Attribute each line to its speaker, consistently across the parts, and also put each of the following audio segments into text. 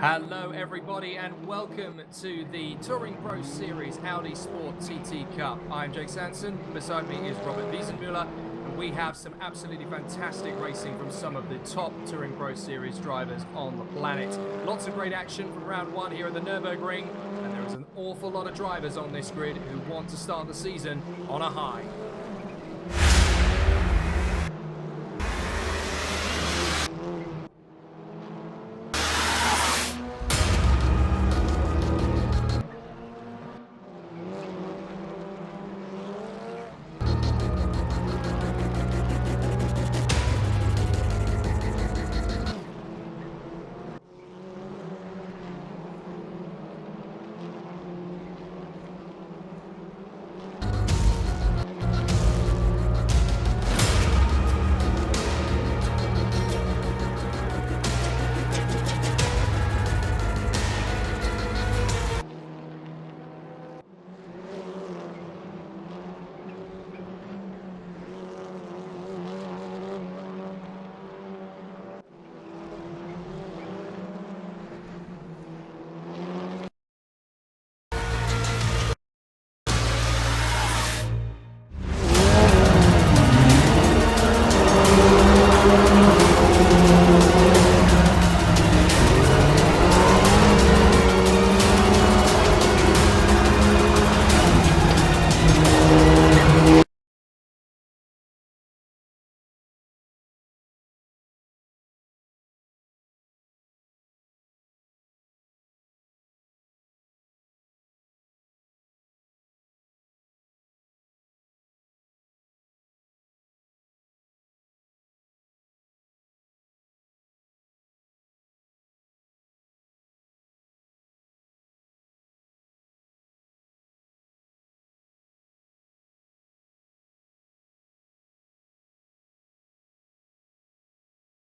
Speaker 1: Hello everybody and welcome to the Touring Pro Series Audi Sport TT Cup. I'm Jake Sanson, beside me is Robert Wiesenmüller, and we have some absolutely fantastic racing from some of the top Touring Pro Series drivers on the planet. Lots of great action from round one here at the Nürburgring, and there is an awful lot of drivers on this grid who want to start the season on a high.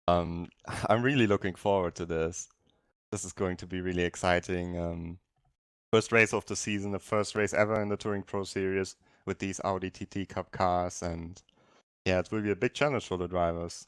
Speaker 2: Um, I'm really looking forward to this. This is going to be really exciting. First race of the season, the first race ever in the Touring Pro Series with these Audi TT Cup cars, and yeah, it will be a big challenge for the drivers.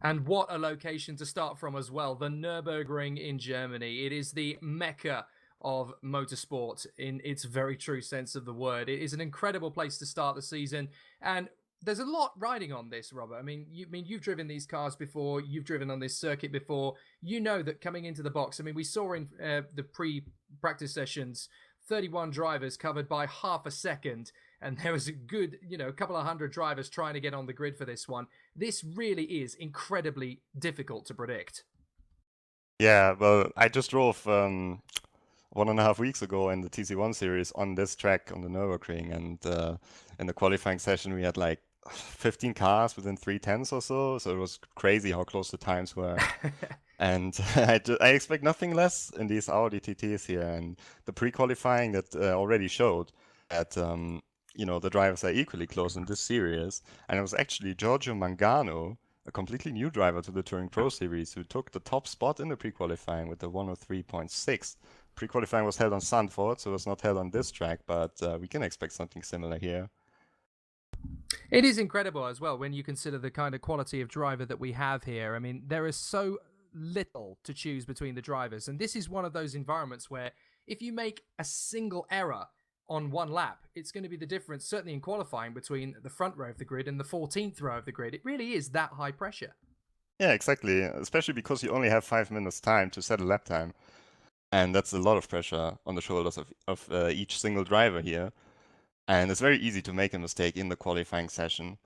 Speaker 1: And what a location to start from as well, the Nürburgring in Germany. It is the mecca of motorsport in its very true sense of the word. It is an incredible place to start the season, and there's a lot riding on this, Robert. You've driven these cars before, you've driven on this circuit before. You know that coming into the box, we saw in the pre-practice sessions 31 drivers covered by half a second, and there was a good, couple of hundred drivers trying to get on the grid for this one. This really is incredibly difficult to predict.
Speaker 2: Yeah, well, I just drove 1.5 weeks ago in the TC1 series on this track on the Nürburgring, and in the qualifying session we had like 15 cars within 3/10 or so, so it was crazy how close the times were. And I expect nothing less in these Audi TTs here, and the pre-qualifying that already showed that the drivers are equally close in this series. And it was actually Giorgio Mangano, a completely new driver to the Touring Pro Series, who took the top spot in the pre-qualifying with the 103.6. Pre-qualifying was held on Zandvoort, so it was not held on this track, but we can expect something similar here.
Speaker 1: It is incredible as well when you consider the kind of quality of driver that we have here. There is so little to choose between the drivers, and this is one of those environments where if you make a single error on one lap, it's going to be the difference, certainly in qualifying, between the front row of the grid and the 14th row of the grid. It really is that high pressure.
Speaker 2: Yeah, exactly, especially because you only have 5 minutes time to set a lap time. And that's a lot of pressure on the shoulders of each single driver here. And it's very easy to make a mistake in the qualifying session.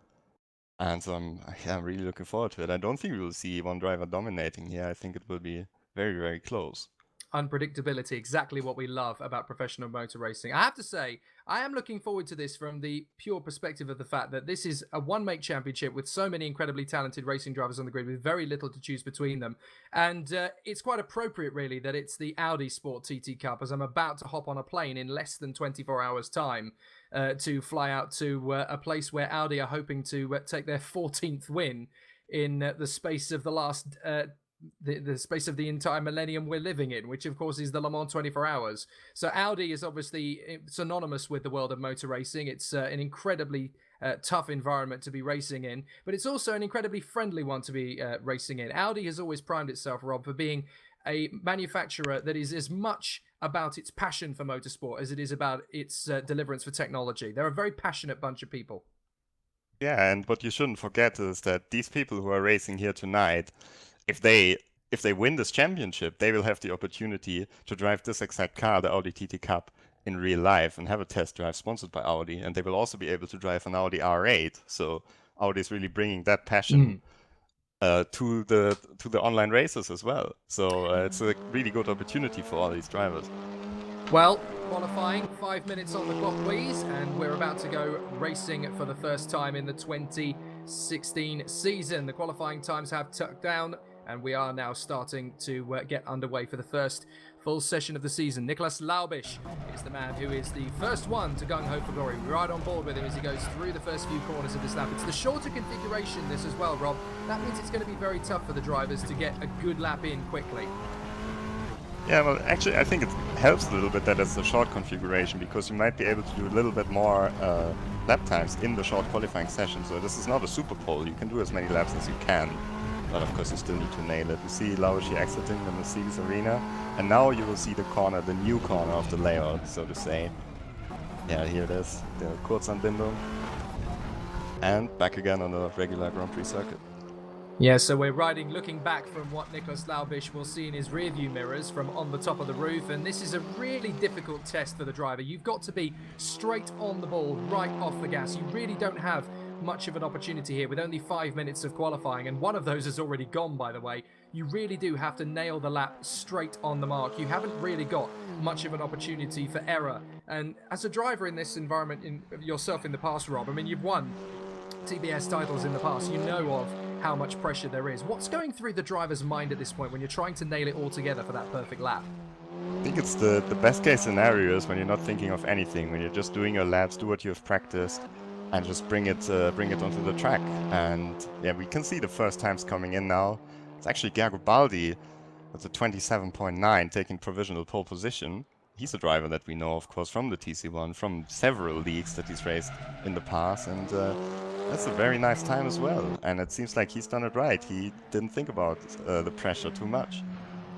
Speaker 2: And so I'm really looking forward to it. I don't think we will see one driver dominating here. I think it will be very, very close.
Speaker 1: Unpredictability, exactly what we love about professional motor racing. I have to say, I am looking forward to this from the pure perspective of the fact that this is a one-make championship with so many incredibly talented racing drivers on the grid with very little to choose between them. And it's quite appropriate, really, that it's the Audi Sport TT Cup, as I'm about to hop on a plane in less than 24 hours' time to fly out to a place where Audi are hoping to take their 14th win in the space of the last the space of the entire millennium we're living in, which of course is the Le Mans 24 Hours. So Audi is obviously synonymous with the world of motor racing. It's an incredibly tough environment to be racing in, but it's also an incredibly friendly one to be racing in. Audi has always primed itself, Rob, for being a manufacturer that is as much about its passion for motorsport as it is about its deliverance for technology. They're a very passionate bunch of people.
Speaker 2: Yeah, and what you shouldn't forget is that these people who are racing here tonight, if they win this championship, they will have the opportunity to drive this exact car, the Audi TT Cup, in real life and have a test drive sponsored by Audi. And they will also be able to drive an Audi R8. So Audi is really bringing that passion to the online races as well. So it's a really good opportunity for all these drivers.
Speaker 1: Well, qualifying, 5 minutes on the clock, please, and we're about to go racing for the first time in the 2016 season. The qualifying times have tucked down, and we are now starting to get underway for the first full session of the season. Nicolas Laubisch is the man who is the first one to gung-ho for glory. We're right on board with him as he goes through the first few corners of this lap. It's the shorter configuration, this as well, Rob. That means it's going to be very tough for the drivers to get a good lap in quickly.
Speaker 2: Yeah, well, actually, I think it helps a little bit that it's a short configuration, because you might be able to do a little bit more lap times in the short qualifying session. So this is not a super pole. You can do as many laps as you can, but of course you still need to nail it. You see Laubisch exiting the Mercedes arena, and now you will see the corner, the new corner of the layout, so to say. Yeah, here it is, the Kurzanbindung, and back again on the regular Grand Prix circuit.
Speaker 1: Yeah, so we're riding, looking back from what Nicolas Laubisch will see in his rearview mirrors from on the top of the roof, and this is a really difficult test for the driver. You've got to be straight on the ball, right off the gas. You really don't have much of an opportunity here with only 5 minutes of qualifying, and one of those has already gone, by the way. You really do have to nail the lap straight on the mark. You haven't really got much of an opportunity for error, and as a driver in this environment, yourself in the past, Rob, I mean, you've won TBS titles in the past. You know of how much pressure there is. What's going through the driver's mind at this point when you're trying to nail it all together for that perfect lap?
Speaker 2: I think it's the best case scenario is when you're not thinking of anything, when you're just doing your laps, do what you have practiced, and just bring it onto the track. And yeah, we can see the first times coming in now. It's actually Garibaldi with the 27.9 taking provisional pole position. He's a driver that we know, of course, from the TC1, from several leagues that he's raced in the past, and that's a very nice time as well. And it seems like he's done it right. He didn't think about the pressure too much.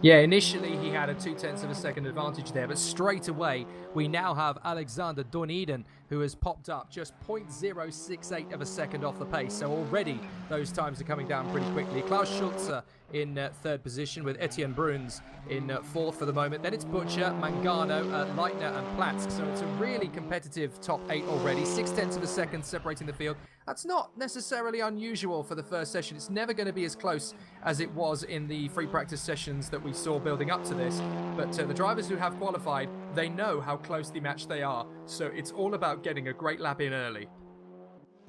Speaker 1: Yeah, initially he had a 0.2 of a second advantage there, but straight away we now have Alexander Dorniden, who has popped up just 0.068 of a second off the pace. So already those times are coming down pretty quickly. Klaus Schulze in third position with Etienne Bruns in fourth for the moment. Then it's Butcher, Mangano, Leitner and Platsk. So it's a really competitive top 8 already. 0.6 of a second separating the field. That's not necessarily unusual for the first session. It's never going to be as close as it was in the free practice sessions that we saw building up to this. But the drivers who have qualified, they know how closely matched they are. So it's all about getting a great lap in early.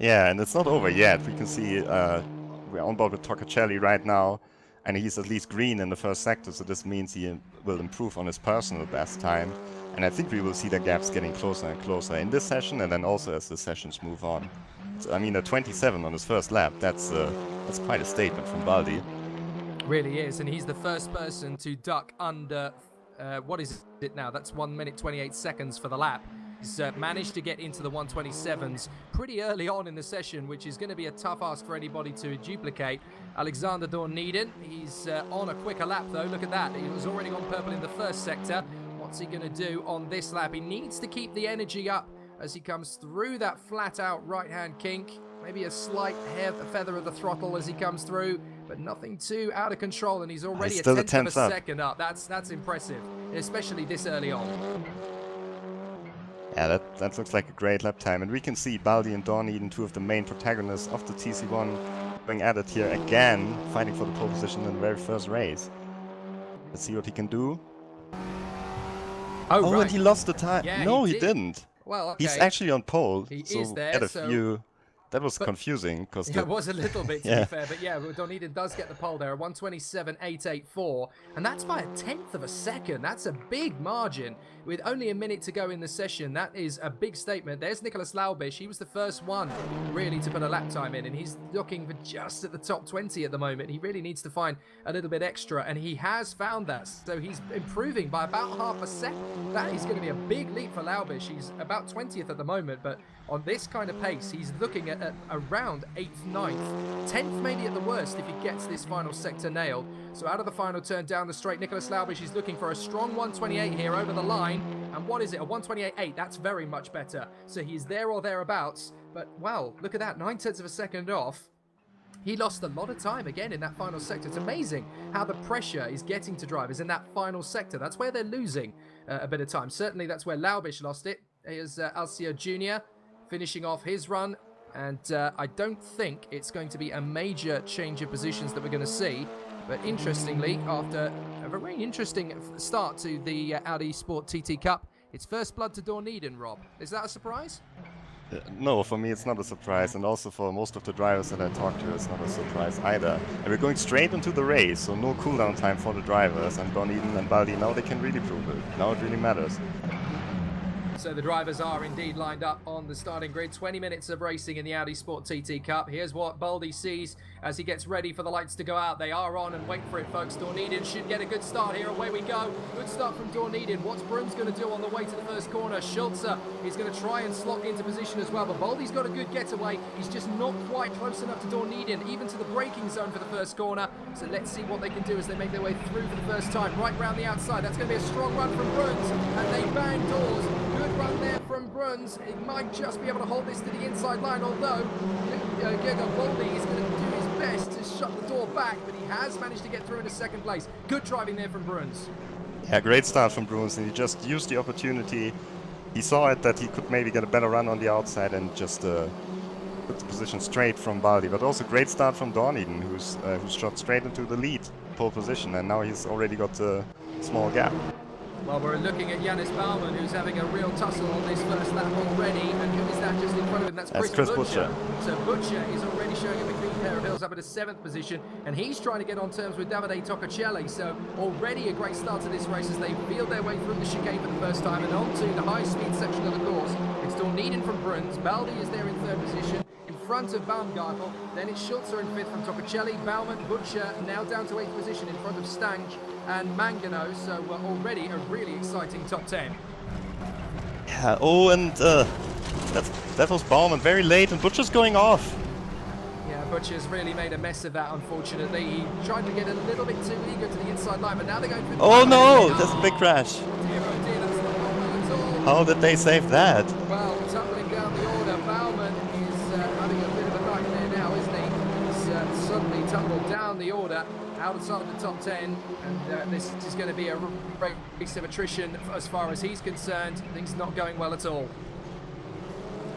Speaker 2: Yeah, and it's not over yet. We can see we're on board with Toccacelli right now, and he's at least green in the first sector, so this means he will improve on his personal best time. And I think we will see the gaps getting closer and closer in this session, and then also as the sessions move on. So, I mean, a 27 on his first lap, that's quite a statement from Baldi.
Speaker 1: Really is, and he's the first person to duck under, what is it now? That's 1 minute 28 seconds for the lap. He's managed to get into the 127s pretty early on in the session, which is going to be a tough ask for anybody to duplicate. Alexander Dorniden, he's on a quicker lap though. Look at that. He was already on purple in the first sector. What's he going to do on this lap? He needs to keep the energy up as he comes through that flat out right-hand kink. Maybe a slight feather of the throttle as he comes through, but nothing too out of control, and he's already a tenth of a second up. That's impressive, especially this early on.
Speaker 2: Yeah, that looks like a great lap time, and we can see Baldi and Dorniden, two of the main protagonists of the TC1, going at it here again, fighting for the pole position in the very first race. Let's see what he can do.
Speaker 1: Oh, right.
Speaker 2: And he lost the time.
Speaker 1: Yeah,
Speaker 2: no, he didn't.
Speaker 1: Well, okay.
Speaker 2: He's actually on pole.
Speaker 1: He
Speaker 2: so
Speaker 1: is there,
Speaker 2: at a
Speaker 1: so...
Speaker 2: few. That was confusing. Cause
Speaker 1: it was a little bit, to
Speaker 2: yeah.
Speaker 1: be fair. But yeah, Dorniden does get the pole there, 127.884. And that's by a tenth of a second. That's a big margin. With only a minute to go in the session, that is a big statement. There's Nicolas Laubisch. He was the first one, really, to put a lap time in. And he's looking for just at the top 20 at the moment. He really needs to find a little bit extra. And he has found that. So he's improving by about half a second. That is going to be a big leap for Laubisch. He's about 20th at the moment. But on this kind of pace, he's looking at at around 8th, 9th, 10th maybe at the worst if he gets this final sector nailed. So out of the final turn down the straight, Nicholas Laubish is looking for a strong 128 here over the line. And what is it? A 128.8. That's very much better. So he's there or thereabouts. But wow, look at that, 9/10 of a second off. He lost a lot of time again in that final sector. It's amazing how the pressure is getting to drivers in that final sector. That's where they're losing a bit of time. Certainly that's where Laubish lost it. Here's Alcio Jr. finishing off his run. And I don't think it's going to be a major change of positions that we're going to see. But interestingly, after a very interesting start to the Audi Sport TT Cup, it's first blood to Dorneden, Rob. Is that a surprise?
Speaker 2: No, for me it's not a surprise, and also for most of the drivers that I talked to, it's not a surprise either. And we're going straight into the race, so no cooldown time for the drivers, and Dorneden and Baldi, now they can really prove it. Now it really matters.
Speaker 1: So the drivers are indeed lined up on the starting grid. 20 minutes of racing in the Audi Sport TT Cup. Here's what Baldi sees as he gets ready for the lights to go out. They are on, and wait for it, folks. Dorneden should get a good start here. Away we go. Good start from Dorneden. What's Broom's going to do on the way to the first corner? Schulze is going to try and slot into position as well, but Baldi's got a good getaway. He's just not quite close enough to Dorneden, even to the braking zone for the first corner. So let's see what they can do as they make their way through for the first time. Right round the outside. That's going to be a strong run from Bruns, and they bang doors. Good run there from Bruns. It might just be able to hold this to the inside line, although Baldi is going to do his best to shut the door back, but he has managed to get through into second place. Good driving there from Bruns.
Speaker 2: Yeah, great start from Bruns, and he just used the opportunity. He saw it that he could maybe get a better run on the outside and just put the position straight from Baldi. But also great start from Dorneden, who's shot straight into the lead pole position, and now he's already got a small gap.
Speaker 1: Well, we're looking at Janis Baumann, who's having a real tussle on this first lap already. And who is that just in front of him? That's Chris Butcher. So Butcher is already showing a clean pair of heels up at a 7th position. And he's trying to get on terms with Davide Toccacelli. So already a great start to this race as they feel their way through the chicane for the first time and onto the high-speed section of the course. It's Dorneden from Bruns. Baldi is there in 3rd position. In front of Baumgartel, then it's Schulze in 5th from Toccacelli, Baumann, Butcher now down to 8th position in front of Stange and Mangano, so already a really exciting top 10.
Speaker 2: Yeah, oh, and that was Baumann very late, and Butcher's going off.
Speaker 1: Yeah, Butcher's really made a mess of that, unfortunately. He tried to get a little bit too eager to the inside line, but now they're going through the...
Speaker 2: Oh no, that's a big crash.
Speaker 1: Dear, oh dear, that's not well at all.
Speaker 2: How did they save that?
Speaker 1: Well, tumbling down the order, Baumann is having a bit of a nightmare now, isn't he? He's suddenly tumbled down the order, outside of the top 10, and this is going to be a race of attrition as far as he's concerned. Things not going well at all.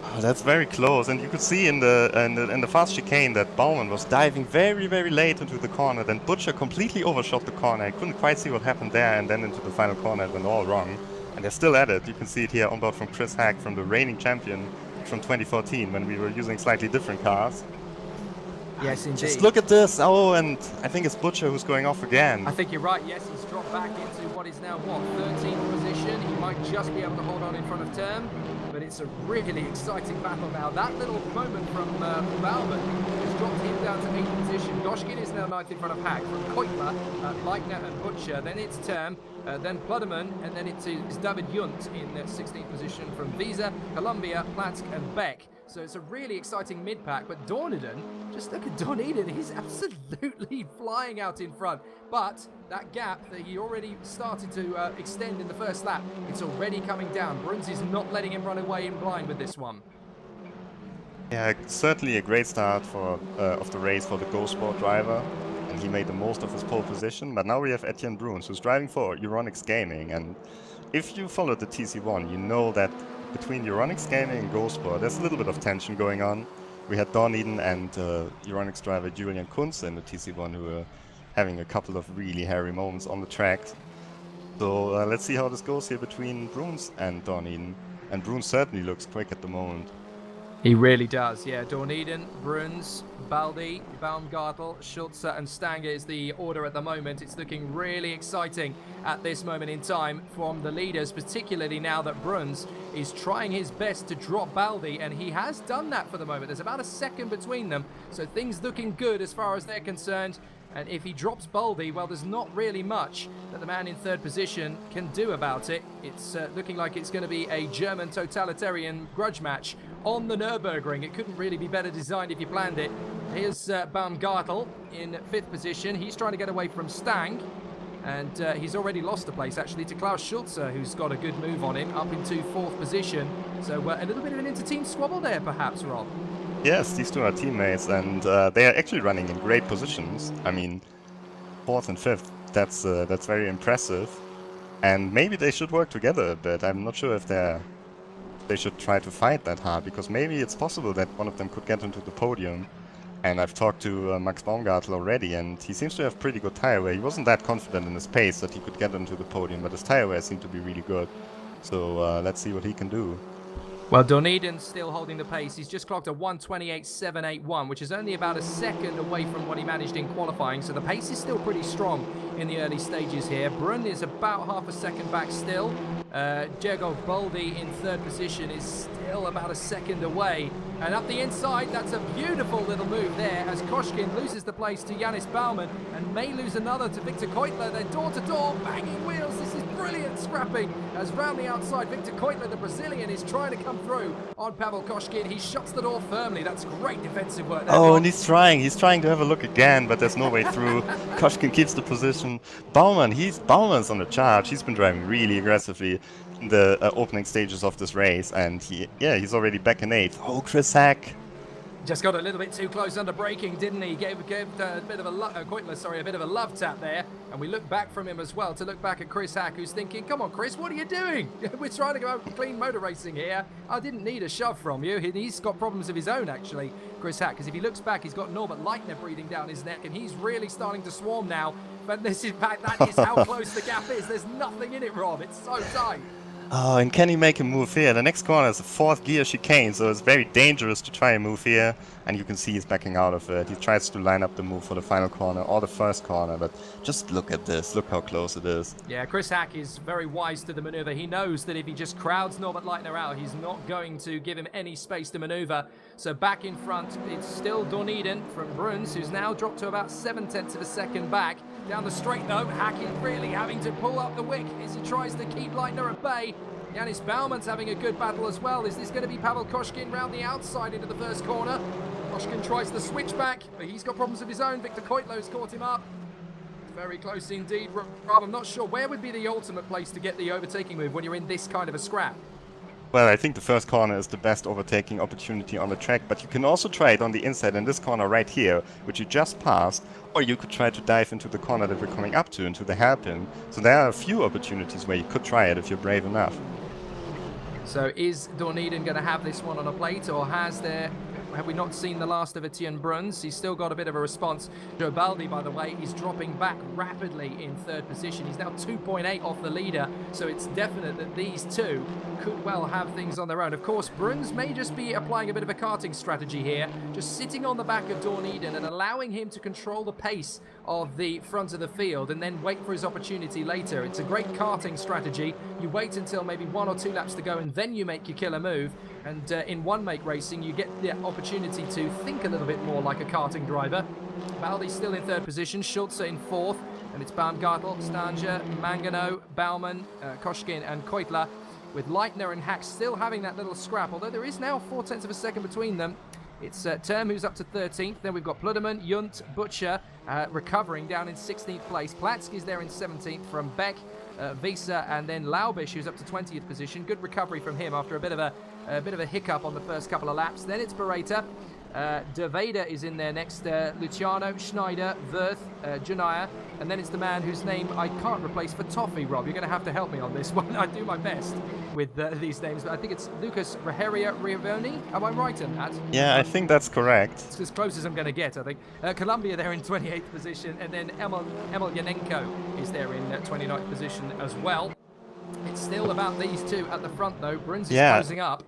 Speaker 2: Oh, that's very close, and you could see in the fast chicane that Baumann was diving very, very late into the corner. Then Butcher completely overshot the corner. I couldn't quite see what happened there, and then into the final corner it went all wrong. And they're still at it. You can see it here on board from Chris Hack, from the reigning champion from 2014, when we were using slightly different cars.
Speaker 1: Yes, indeed.
Speaker 2: Just look at this. Oh, and I think it's Butcher who's going off again.
Speaker 1: I think you're right. Yes, he's dropped back into what is now, 13th position. He might just be able to hold on in front of Term, but it's a really exciting battle now. That little moment from Baumann has dropped him down to 8th position. Goshkin is now 9th in front of Hack. From Keutler, Leitner and Butcher. Then it's Term, then Pluderman, and then it is David Junt in 16th position from Visa, Columbia, Platsk and Beck. So it's a really exciting mid-pack, but Dorneden, just look at Dorneden, he's absolutely flying out in front. But that gap that he already started to extend in the first lap, it's already coming down. Bruns is not letting him run away in blind with this one.
Speaker 2: Yeah, certainly a great start of the race for the Go Sport driver, and he made the most of his pole position. But now we have Etienne Bruns, who's driving for Euronics Gaming, and if you follow the TC1, you know that between Euronics Gaming and Go Sport, there's a little bit of tension going on. We had Dorneden and Euronics driver Julian Kunze in the TC1 who were having a couple of really hairy moments on the track. So let's see how this goes here between Bruns and Dorneden. And Bruns certainly looks quick at the moment.
Speaker 1: He really does, yeah. Dorneden, Bruns, Baldi, Baumgartel, Schulze and Stange is the order at the moment. It's looking really exciting at this moment in time from the leaders, particularly now that Bruns is trying his best to drop Baldi, and he has done that for the moment. There's about a second between them, so things looking good as far as they're concerned. And if he drops Baldi, well, there's not really much that the man in 3rd position can do about it. It's looking like it's going to be a German totalitarian grudge match on the Nürburgring. It couldn't really be better designed if you planned it. Here's Baumgartel in 5th position. He's trying to get away from Stang. And he's already lost the place, actually, to Klaus Schulze, who's got a good move on him, up into 4th position. So a little bit of an inter-team squabble there, perhaps, Rob.
Speaker 2: Yes, these two are teammates, and they are actually running in great positions. I mean, 4th and 5th, that's very impressive. And maybe they should work together a bit. I'm not sure if they should try to fight that hard, because maybe it's possible that one of them could get into the podium. And I've talked to Max Baumgartel already, and he seems to have pretty good tire wear. He wasn't that confident in his pace that he could get into the podium, but his tire wear seemed to be really good. So let's see what he can do.
Speaker 1: Well, Dorneden's still holding the pace. He's just clocked a 1:28.781, which is only about a second away from what he managed in qualifying. So the pace is still pretty strong in the early stages here. Brun is about half a second back still. Diego Baldi in 3rd position is still about a second away. And up the inside, that's a beautiful little move there as Koshkin loses the place to Janis Baumann and may lose another to Victor Keutler. They're door-to-door, banging wheels. This is brilliant scrapping as round the outside, Victor Keutler, the Brazilian, is trying to come through on Pavel Koshkin. He shuts the door firmly. That's great defensive work there.
Speaker 2: Oh, and he's trying to have a look again, but there's no way through. Koshkin keeps the position. Bauman's on the charge. He's been driving really aggressively in the opening stages of this race, and he's already back in 8th. Oh, Chris Hack.
Speaker 1: Just got a little bit too close under braking, didn't he? Gave a bit of a Keutler, a bit of a love tap there, and we look back from him as well to look back at Chris Hack, who's thinking, "Come on, Chris, what are you doing? We're trying to go out clean motor racing here. I didn't need a shove from you." He's got problems of his own, actually, Chris Hack, because if he looks back, he's got Norbert Leitner breathing down his neck, and he's really starting to swarm now. But this, in fact, that is how close the gap is. There's nothing in it, Rob. It's so tight.
Speaker 2: Oh, and can he make a move here? The next corner is a 4th gear chicane, so it's very dangerous to try a move here. And you can see he's backing out of it. He tries to line up the move for the final corner or the first corner, but just look at this. Look how close it is.
Speaker 1: Yeah, Chris Hack is very wise to the maneuver. He knows that if he just crowds Norbert Leitner out, he's not going to give him any space to maneuver. So back in front, it's still Dorneden from Bruns, who's now dropped to about 7/10 of a second back. Down the straight though, Hack is really having to pull up the wick as he tries to keep Leitner at bay. Janis Baumann's having a good battle as well. Is this going to be Pavel Koshkin round the outside into the first corner? Koshkin tries the switchback, but he's got problems of his own. Victor Keutler's caught him up. Very close indeed, Rob. I'm not sure where would be the ultimate place to get the overtaking move when you're in this kind of a scrap.
Speaker 2: Well, I think the first corner is the best overtaking opportunity on the track, but you can also try it on the inside in this corner right here, which you just passed, or you could try to dive into the corner that we're coming up to, into the hairpin. So there are a few opportunities where you could try it if you're brave enough.
Speaker 1: So is Dorneden going to have this one on a plate, or have we not seen the last of Etienne Bruns? He's still got a bit of a response. Joe Baldi, by the way, is dropping back rapidly in 3rd position. He's now 2.8 off the leader, so it's definite that these two could well have things on their own. Of course, Bruns may just be applying a bit of a karting strategy here, just sitting on the back of Dorneden and allowing him to control the pace of the front of the field and then wait for his opportunity later. It's a great karting strategy. You wait until maybe 1 or 2 laps to go and then you make your killer move. And in one-make racing, you get the opportunity to think a little bit more like a karting driver. Baldi's still in 3rd position, Schulze in 4th, and it's Baumgartel, Stanger, Mangano, Baumann, Koshkin and Keutler, with Leitner and Hack still having that little scrap, although there is now 0.4 of a second between them. It's Term who's up to 13th. Then we've got Pluderman, Junt, Butcher recovering down in 16th place. Platsky's there in 17th from Beck, Visa, and then Laubish, who's up to 20th position. Good recovery from him after a bit of a hiccup on the first couple of laps. Then it's Beretta. De Vader is in there next. Luciano, Schneider, Wirth, Janaya, and then it's the man whose name I can't replace for Toffee, Rob. You're going to have to help me on this one. I do my best with these names, but I think it's Lucas Raheria Riavoni. Am I right in that?
Speaker 2: Yeah, I think that's correct.
Speaker 1: It's as close as I'm going to get, I think. Colombia there in 28th position, and then Emil Yanenko is there in 29th position as well. It's still about these two at the front, though. Bruns is closing up.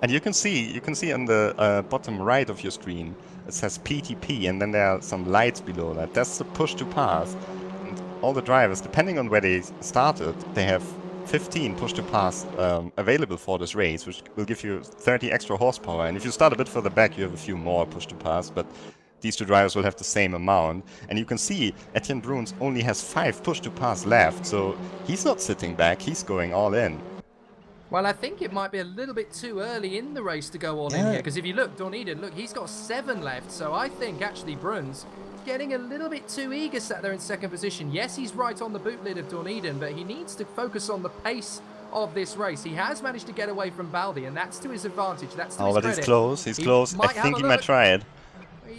Speaker 2: And you can see on the bottom right of your screen, it says PTP, and then there are some lights below that. That's the push to pass. And all the drivers, depending on where they started, they have 15 push to pass available for this race, which will give you 30 extra horsepower. And if you start a bit further back, you have a few more push to pass, but these two drivers will have the same amount. And you can see Etienne Bruns only has 5 push to pass left, so he's not sitting back, he's going all in.
Speaker 1: Well, I think it might be a little bit too early in the race to go all in here, because if you look, Dorniden, look, he's got 7 left, so I think actually Bruns getting a little bit too eager sat there in second position. Yes, he's right on the boot lid of Dorniden, but he needs to focus on the pace of this race. He has managed to get away from Baldi, and that's to his advantage. That's to his credit.
Speaker 2: But he's close. He's close. I think he might try it.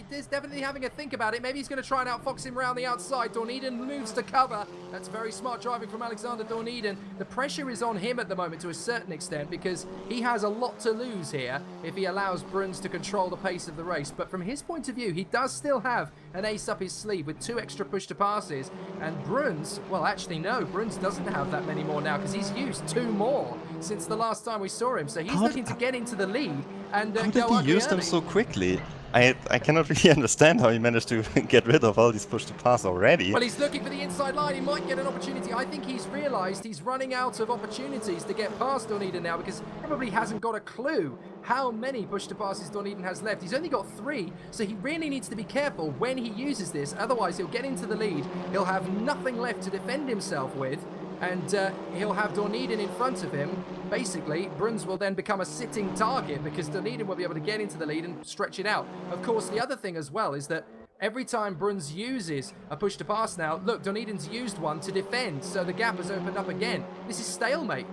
Speaker 1: He is definitely having a think about it. Maybe he's going to try and outfox him around the outside. Dorniden moves to cover. That's very smart driving from Alexander Dorniden. The pressure is on him at the moment to a certain extent because he has a lot to lose here if he allows Bruns to control the pace of the race. But from his point of view, he does still have an ace up his sleeve with 2 extra push to passes. And Bruns, well, actually, no, Bruns doesn't have that many more now because he's used 2 more since the last time we saw him. So he's looking to get into the lead and
Speaker 2: how did he use them so quickly? I cannot really understand how he managed to get rid of all these push to pass already.
Speaker 1: Well, he's looking for the inside line. He might get an opportunity. I think he's realised he's running out of opportunities to get past Dorniden now because he probably hasn't got a clue how many push to passes Dorniden has left. He's only got 3, so he really needs to be careful when he uses this. Otherwise, he'll get into the lead. He'll have nothing left to defend himself with. And he'll have Dorniden in front of him. Basically, Bruns will then become a sitting target because Dorniden will be able to get into the lead and stretch it out. Of course, the other thing as well is that every time Bruns uses a push to pass now, look, Dorniden's used one to defend, so the gap has opened up again. This is stalemate.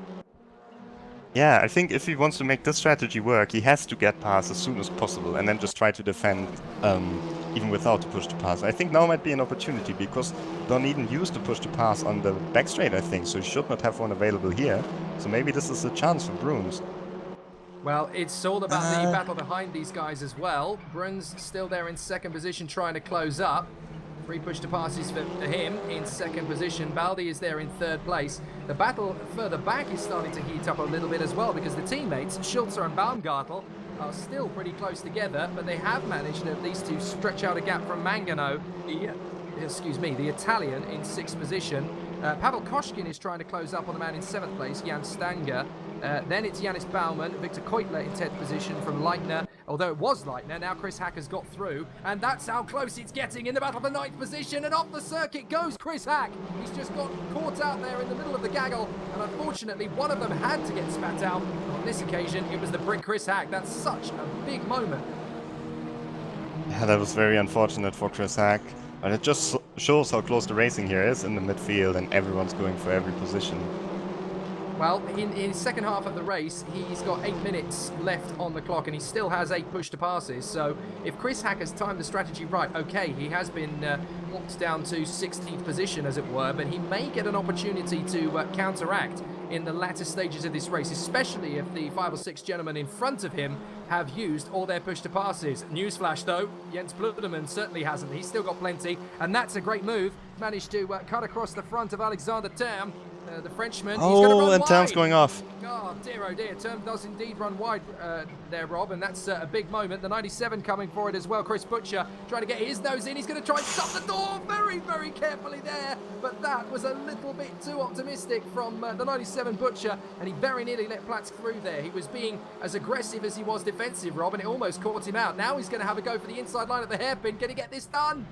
Speaker 2: Yeah, I think if he wants to make this strategy work, he has to get past as soon as possible and then just try to defend even without the push to pass. I think now might be an opportunity because Dorniden used the push to pass on the back straight, I think, so he should not have one available here. So maybe this is a chance for Bruns.
Speaker 1: Well, it's all about the battle behind these guys as well. Bruns still there in second position trying to close up. 3 push to passes for him in second position. Baldi is there in third place. The battle further back is starting to heat up a little bit as well because the teammates, Schulze and Baumgartel, are still pretty close together, but they have managed at least to stretch out a gap from Mangano, the Italian, in 6th position. Pavel Koshkin is trying to close up on the man in 7th place, Jan Stanger. Then it's Janis Baumann, Victor Keutler in 10th position from Leitner. Although it was Leitner, now Chris Hacker's got through. And that's how close it's getting in the battle for 9th position. And off the circuit goes Chris Hack. He's just got caught out there in the middle of the gaggle. And unfortunately, one of them had to get spat out. On this occasion, it was the Brit Chris Hack. That's such a big moment.
Speaker 2: Yeah, that was very unfortunate for Chris Hack. But it just shows how close the racing here is in the midfield and everyone's going for every position.
Speaker 1: Well, in his second half of the race, he's got 8 minutes left on the clock and he still has 8 push to passes. So if Chris Hack has timed the strategy right, okay, he has been locked down to 16th position, as it were, but he may get an opportunity to counteract in the latter stages of this race, especially if the 5 or 6 gentlemen in front of him have used all their push to passes. Newsflash though, Jens Pluderman certainly hasn't. He's still got plenty, and that's a great move. Managed to cut across the front of Alexander Term. The Frenchman, he's going to run
Speaker 2: and
Speaker 1: wide.
Speaker 2: Term's going off.
Speaker 1: Oh dear, Term does indeed run wide there, Rob, and that's a big moment. The 97 coming for it as well. Chris Butcher trying to get his nose in. He's going to try and stop the door very, very carefully there, but that was a little bit too optimistic from the 97 Butcher, and he very nearly let Platz through there. He was being as aggressive as he was defensive, Rob, and it almost caught him out. Now he's going to have a go for the inside line at the hairpin. Can he get this done?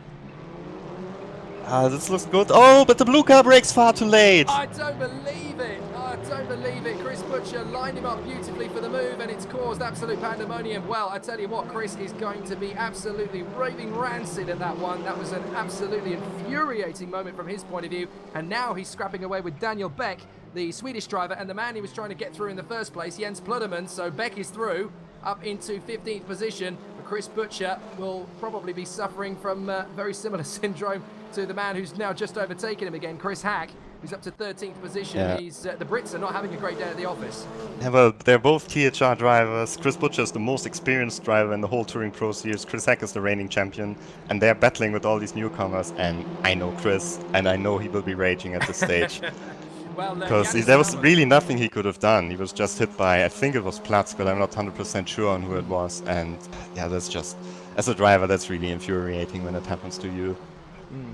Speaker 2: This looks good. Oh, but the blue car brakes far too late.
Speaker 1: I don't believe it. I don't believe it. Chris Butcher lined him up beautifully for the move, and it's caused absolute pandemonium. Well, I tell you what, Chris is going to be absolutely raving rancid at that one. That was an absolutely infuriating moment from his point of view. And now he's scrapping away with Daniel Beck, the Swedish driver, and the man he was trying to get through in the first place, Jens Pluderman. So Beck is through, up into 15th position. Chris Butcher will probably be suffering from very similar syndrome to the man who's now just overtaken him again, Chris Hack, who's up to 13th position.
Speaker 2: Yeah.
Speaker 1: He's the Brits are not having a great day at the office.
Speaker 2: Yeah, well, they're both THR drivers. Chris Butcher is the most experienced driver in the whole Touring Pro Series. Chris Hack is the reigning champion, and they're battling with all these newcomers. And I know Chris, and I know he will be raging at this stage. Because there was really nothing he could have done. He was just hit by, I think it was Platz, but I'm not 100% sure on who it was. And yeah, that's just, as a driver, that's really infuriating when it happens to you.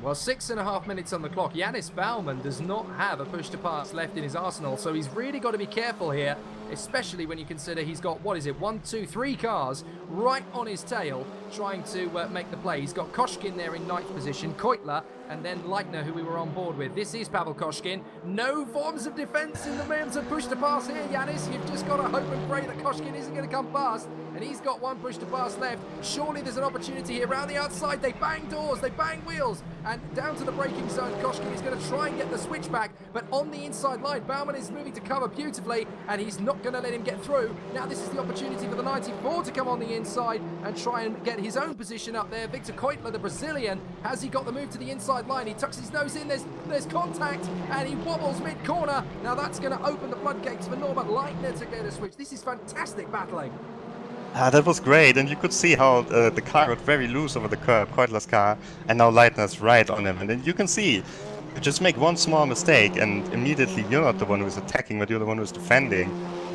Speaker 1: Well, 6.5 minutes on the clock. Yannis Baumann does not have a push to pass left in his arsenal, so he's really got to be careful here, especially when you consider he's got, what is it, 1, 2, 3 cars right on his tail trying to make the play. He's got Koshkin there in 9th position, Keutler, and then Leitner, who we were on board with. This is Pavel Koshkin. No forms of defence in the terms of push to pass here, Yannis. You've just got to hope and pray that Koshkin isn't going to come past, and he's got 1 push to pass left. Surely there's an opportunity here. Around the outside, they bang doors, they bang wheels, and down to the braking zone. Koshkin is going to try and get the switch back, but on the inside line, Baumann is moving to cover beautifully, and he's not going to let him get through. Now this is the opportunity for the 94 to come on the inside and try and get his own position up there. Victor Keutler, the Brazilian, has he got the move to the inside line? He tucks his nose in, there's contact, and he wobbles mid-corner. Now that's going to open the floodgates for Norbert Leitner to get a switch. This is fantastic battling.
Speaker 2: That was great, and you could see how the car got very loose over the curb, Keutler's car, and now Leitner's right on him. And then you can see, you just make one small mistake, and immediately you're not the one who's attacking, but you're the one who's defending.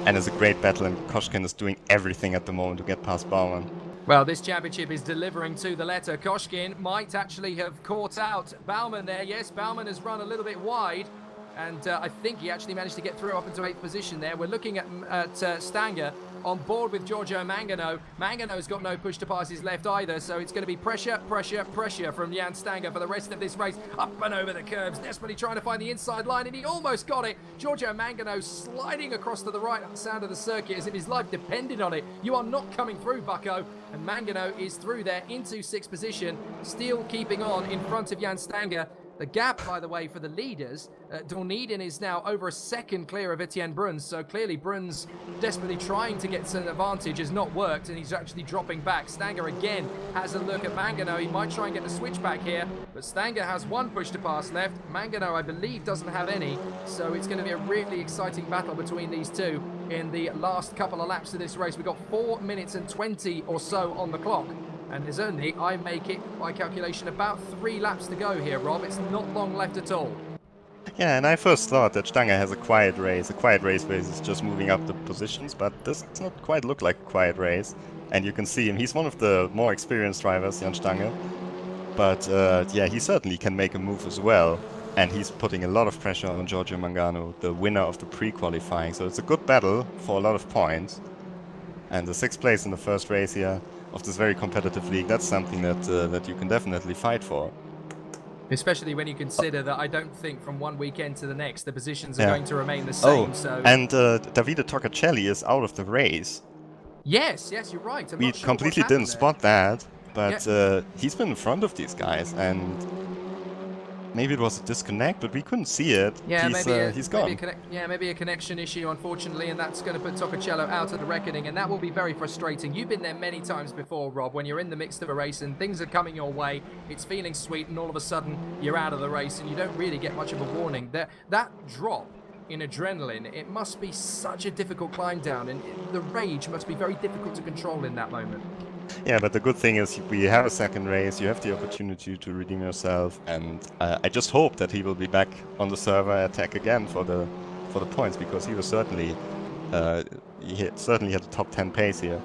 Speaker 2: And it's a great battle, and Koshkin is doing everything at the moment to get past Baumann.
Speaker 1: Well, this championship is delivering to the letter. Koshkin might actually have caught out Baumann there. Yes, Baumann has run a little bit wide, and I think he actually managed to get through up into 8th position there. We're looking at Stanger on board with Giorgio Mangano. Mangano's got no push to pass his left either, so it's going to be pressure, pressure, pressure from Jan Stanger for the rest of this race. Up and over the curbs, desperately trying to find the inside line, and he almost got it. Giorgio Mangano sliding across to the right side of the circuit as if his life depended on it. You are not coming through, bucko. And Mangano is through there into 6th position, still keeping on in front of Jan Stanger. The gap, by the way, for the leaders, Dorniden is now over a second clear of Etienne Bruns, so clearly Bruns desperately trying to get some advantage has not worked, and he's actually dropping back. Stanger again has a look at Mangano. He might try and get the switch back here, but Stanger has 1 push to pass left. Mangano, I believe, doesn't have any, so it's going to be a really exciting battle between these two in the last couple of laps of this race. We've got 4 minutes and 20 or so on the clock. And there's only, I make it by calculation, about 3 laps to go here, Rob. It's not long left at all.
Speaker 2: Yeah, and I first thought that Stanger has a quiet race. A quiet race where he's just moving up the positions, but this does not quite look like a quiet race. And you can see him. He's one of the more experienced drivers, Jan Stanger. But yeah, he certainly can make a move as well. And he's putting a lot of pressure on Giorgio Mangano, the winner of the pre-qualifying. So it's a good battle for a lot of points. And the 6th place in the first race here of this very competitive league, that's something that you can definitely fight for.
Speaker 1: Especially when you consider that I don't think from one weekend to the next the positions are going to remain the same. So
Speaker 2: and Davide Toccacelli is out of the race.
Speaker 1: Yes, you're right.
Speaker 2: We completely didn't spot that, but he's been in front of these guys, and maybe it was a disconnect, but we couldn't see it.
Speaker 1: Yeah,
Speaker 2: he's gone.
Speaker 1: Maybe a connection issue, unfortunately, and that's going to put Toccacello out of the reckoning, and that will be very frustrating. You've been there many times before, Rob, when you're in the midst of a race and things are coming your way, it's feeling sweet, and all of a sudden you're out of the race and you don't really get much of a warning. That drop in adrenaline, it must be such a difficult climb down, and the rage must be very difficult to control in that moment.
Speaker 2: Yeah, but the good thing is we have a second race, you have the opportunity to redeem yourself, and I just hope that he will be back on the server attack again for the points, because he was certainly had a top 10 pace here.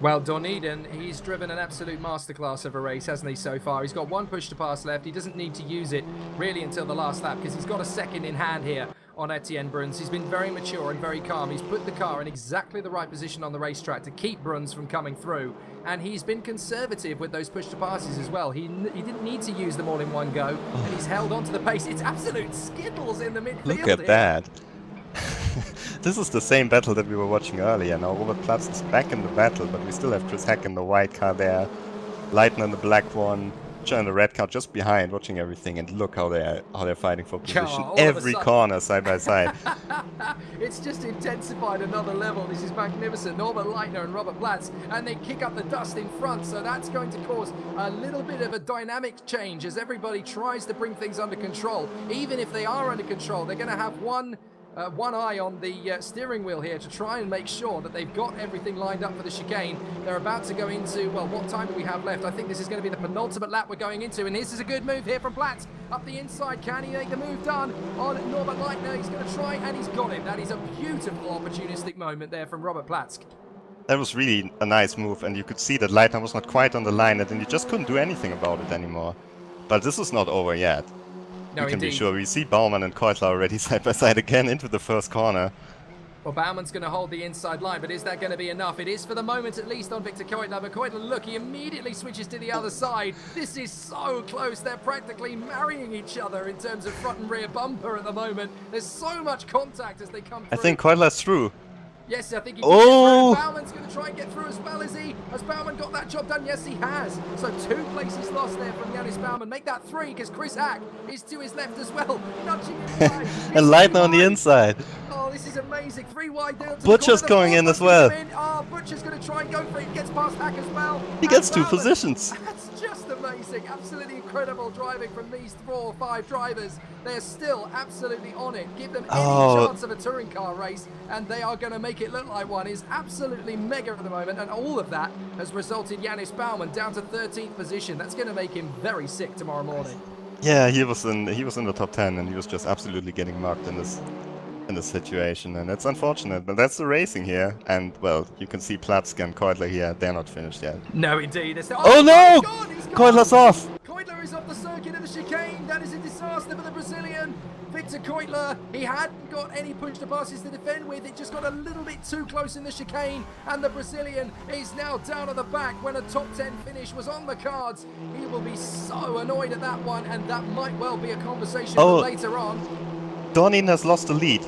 Speaker 1: Well, Dorniden, he's driven an absolute masterclass of a race, hasn't he, so far? He's got 1 push to pass left. He doesn't need to use it really until the last lap, because he's got a second in hand here on Etienne Bruns. He's been very mature and very calm. He's put the car in exactly the right position on the racetrack to keep Bruns from coming through. And he's been conservative with those push to passes as well. He didn't need to use them all in one go, and he's held on to the pace. It's absolute skittles in the midfield.
Speaker 2: Look at that. This is the same battle that we were watching earlier. Now Robert Platz is back in the battle, but we still have Chris Heck in the white car there, Leitner in the black one, John in the red car just behind, watching everything, and look how they're fighting for position. Every corner side by side.
Speaker 1: It's just intensified another level. This is magnificent. Norbert Leitner and Robert Platz, and they kick up the dust in front, so that's going to cause a little bit of a dynamic change as everybody tries to bring things under control. Even if they are under control, they're going to have one eye on the steering wheel here to try and make sure that they've got everything lined up for the chicane. They're about to go into, well, what time do we have left? I think this is going to be the penultimate lap we're going into, and this is a good move here from Platz. Up the inside, can he make the move done on Norbert Leitner? He's going to try, and he's got him. That is a beautiful opportunistic moment there from Robert Platz.
Speaker 2: That was really a nice move, and you could see that Leitner was not quite on the line, and then you just couldn't do anything about it anymore. But this is not over yet.
Speaker 1: No,
Speaker 2: You can be
Speaker 1: indeed.
Speaker 2: sure. We see Baumann and Keutler already side by side again into the first corner.
Speaker 1: Well, Baumann's going to hold the inside line, but is that going to be enough? It is for the moment, at least, on Victor Keutler. But Keutler, look, he immediately switches to the other side. This is so close. They're practically marrying each other in terms of front and rear bumper at the moment. There's so much contact as they come through.
Speaker 2: I think Keutler's through.
Speaker 1: Yes, I think he can
Speaker 2: Oh!
Speaker 1: get through. Baumann's going to try and get through as well, is he? Has Baumann got that job done? Yes, he has. So 2 places lost there from Janis Baumann. Make that 3, because Chris Hack is to his left as well. Nudging him away.
Speaker 2: And Leitner on the inside.
Speaker 1: Oh, this is amazing. 3 wide down to
Speaker 2: Butcher's
Speaker 1: the corner.
Speaker 2: going in as well.
Speaker 1: Oh, Butcher's going to try and go for it. Gets past Hack as well.
Speaker 2: He gets
Speaker 1: And
Speaker 2: 2
Speaker 1: Baumann.
Speaker 2: positions.
Speaker 1: That's just amazing. Absolutely incredible driving from these 4 or 5 drivers. They are still absolutely on it. Give them any chance of a touring car race, and they are going to make it look like one. Is absolutely mega at the moment, and all of that has resulted Janis Baumann down to 13th position. That's going to make him very sick tomorrow morning.
Speaker 2: Yeah, he was in the top 10, and he was just absolutely getting mugged in this situation, and it's unfortunate, but that's the racing here. And well, you can see Platzk and Keutler here; they're not finished yet.
Speaker 1: No, indeed.
Speaker 2: Oh no! Keutler's off.
Speaker 1: Keutler is off the circuit of the chicane. That is a disaster for the Brazilian. Victor Keutler, he hadn't got any push to passes to defend with. It just got a little bit too close in the chicane, and the Brazilian is now down at the back when a top 10 finish was on the cards. He will be so annoyed at that one, and that might well be a conversation for later on.
Speaker 2: Dornin has lost the lead.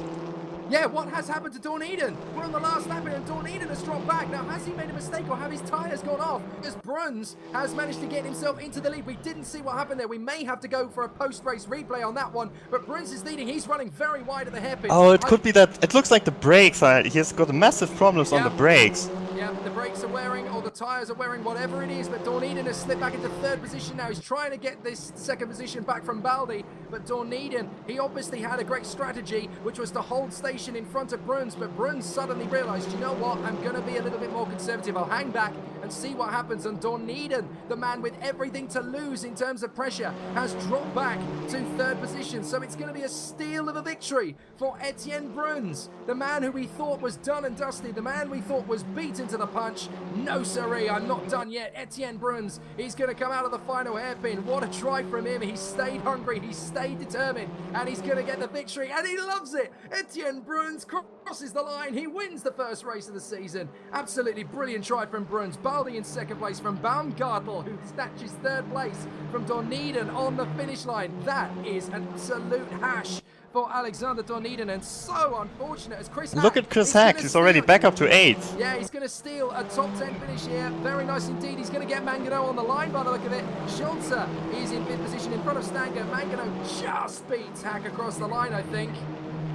Speaker 1: Yeah, what has happened to Dawn Eden? We're on the last lap and Dawn Eden has dropped back. Now, has he made a mistake or have his tyres gone off? As Bruns has managed to get himself into the lead. We didn't see what happened there. We may have to go for a post-race replay on that one. But Bruns is leading. He's running very wide at the hairpin.
Speaker 2: Oh, it could be that. It looks like the brakes are. He has got massive problems on the brakes.
Speaker 1: Yeah, the brakes are wearing, or the tyres are wearing, whatever it is. But Dawn Eden has slipped back into 3rd position now. He's trying to get this 2nd position back from Baldi. But Dawn Eden, he obviously had a great strategy, which was to hold station in front of Bruns. But Bruns suddenly realised, you know what, I'm going to be a little bit more conservative. I'll hang back and see what happens. And Dawn Eden, the man with everything to lose in terms of pressure, has dropped back to 3rd position. So it's going to be a steal of a victory for Etienne Bruns, the man who we thought was done and dusted, the man we thought was beaten to the punch. No siree, I'm not done yet. Etienne Bruns, he's going to come out of the final hairpin. What a try from him. He stayed hungry, he stayed determined, and he's going to get the victory, and he loves it. Etienne Bruns crosses the line. He wins the first race of the season. Absolutely brilliant try from Bruns. Baldi in 2nd place from Baumgartel, who snatches 3rd place from Dawn Eden on the finish line. That is an absolute hash for Alexander Dawn Eden, and so unfortunate as Chris Hack.
Speaker 2: Look at Chris Hack, he's already back up to 8th.
Speaker 1: Yeah, he's going to steal a top 10 finish here. Very nice indeed. He's going to get Mangano on the line by the look of it. Schulze is in 5th position in front of Stanger. Mangano just beats Hack across the line, I think.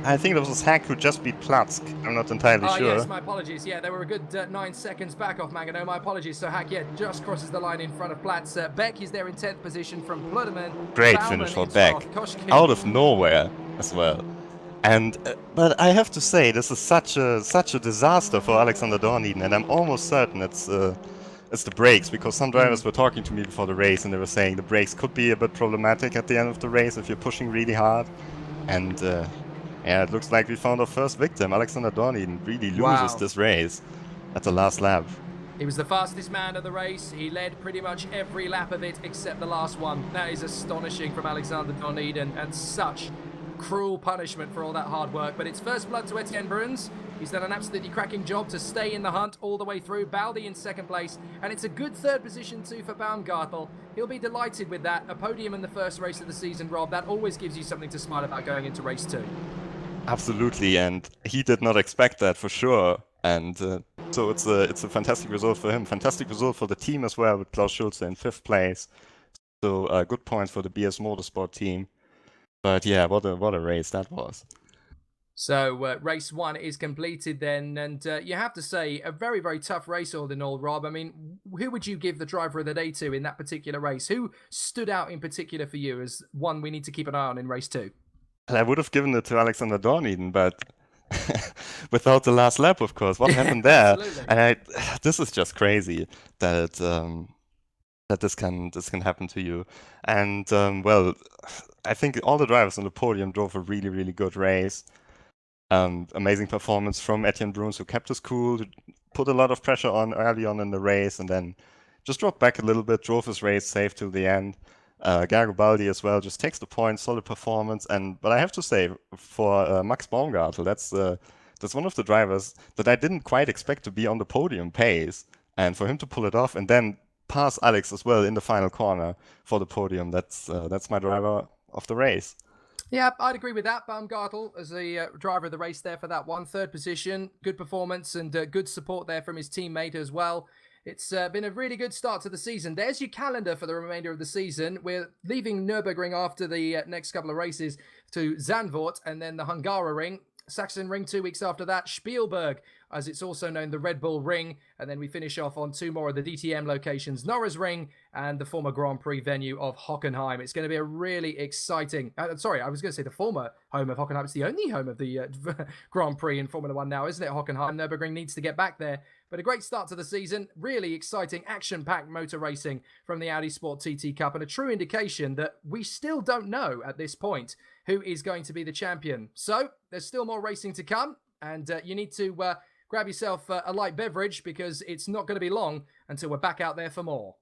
Speaker 2: I think it was Hack who just beat Platzk. I'm not entirely sure.
Speaker 1: Yes, my apologies. Yeah, they were a good 9 seconds back off Mangano. My apologies. So Hack, just crosses the line in front of Platz. Beck is there in 10th position from Pluderman.
Speaker 2: Great finish for Beck. Out of nowhere as well. And but I have to say, this is such a disaster for Alexander Dawn Eden, and I'm almost certain it's the brakes, because some drivers were talking to me before the race and they were saying the brakes could be a bit problematic at the end of the race if you're pushing really hard. And yeah, it looks like we found our first victim. Alexander Dawn Eden really loses this race at the last lap.
Speaker 1: He was the fastest man of the race. He led pretty much every lap of it except the last one. That is astonishing from Alexander Dawn Eden, and such cruel punishment for all that hard work. But it's first blood to Etienne Bruns. He's done an absolutely cracking job to stay in the hunt all the way through. Baldi in 2nd place, and it's a good 3rd position too for Baumgartel. He'll be delighted with that. A podium in the first race of the season, Rob. That always gives you something to smile about going into race 2.
Speaker 2: Absolutely, and he did not expect that for sure. And so it's a fantastic result for him. Fantastic result for the team as well, with Klaus Schulze in 5th place. So good points for the BS Motorsport team. But yeah, what a race that was.
Speaker 1: So race 1 is completed then, and you have to say a very, very tough race all in all, Rob. I mean, who would you give the driver of the day to in that particular race? Who stood out in particular for you as one we need to keep an eye on in race 2?
Speaker 2: I would have given it to Alexander Dawn Eden, but without the last lap, of course. What happened there? And this is just crazy that that this can happen to you. And well, I think all the drivers on the podium drove a really, really good race. Amazing performance from Etienne Bruns, who kept his cool, put a lot of pressure on early on in the race, and then just dropped back a little bit, drove his race safe till the end. Garibaldi as well just takes the points, solid performance. But I have to say, for Max Baumgartel, that's one of the drivers that I didn't quite expect to be on the podium pace, and for him to pull it off and then pass Alex as well in the final corner for the podium, that's my driver of the race.
Speaker 1: Yeah, I'd agree with that. Baumgartel as the driver of the race there for that one. Third position, good performance and good support there from his teammate as well. It's been a really good start to the season. There's your calendar for the remainder of the season. We're leaving Nürburgring after the next couple of races to Zandvoort and then the Hungaroring. Sachsenring 2 weeks after that, Spielberg, as it's also known, the Red Bull Ring, and then we finish off on 2 more of the DTM locations, Norrisring and the former Grand Prix venue of Hockenheim. It's going to be a really exciting, sorry, I was going to say the former home of Hockenheim. It's the only home of the Grand Prix in Formula 1 now, isn't it, Hockenheim? Nürburgring needs to get back there. But a great start to the season, really exciting, action-packed motor racing from the Audi Sport TT Cup, and a true indication that we still don't know at this point who is going to be the champion. So there's still more racing to come, and you need to grab yourself a light beverage because it's not going to be long until we're back out there for more.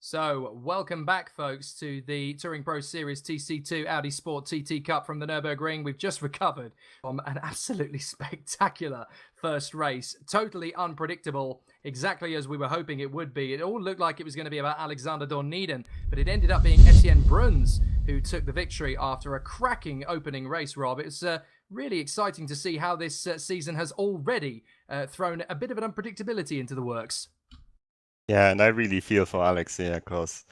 Speaker 1: So, welcome back, folks, to the Touring Pro Series TC2 Audi Sport TT Cup from the Nürburgring. We've just recovered from an absolutely spectacular first race. Totally unpredictable, exactly as we were hoping it would be. It all looked like it was going to be about Alexander Dorneden, but it ended up being Etienne Bruns who took the victory after a cracking opening race, Rob. It's really exciting to see how this season has already thrown a bit of an unpredictability into the works.
Speaker 2: Yeah, and I really feel for Alex here because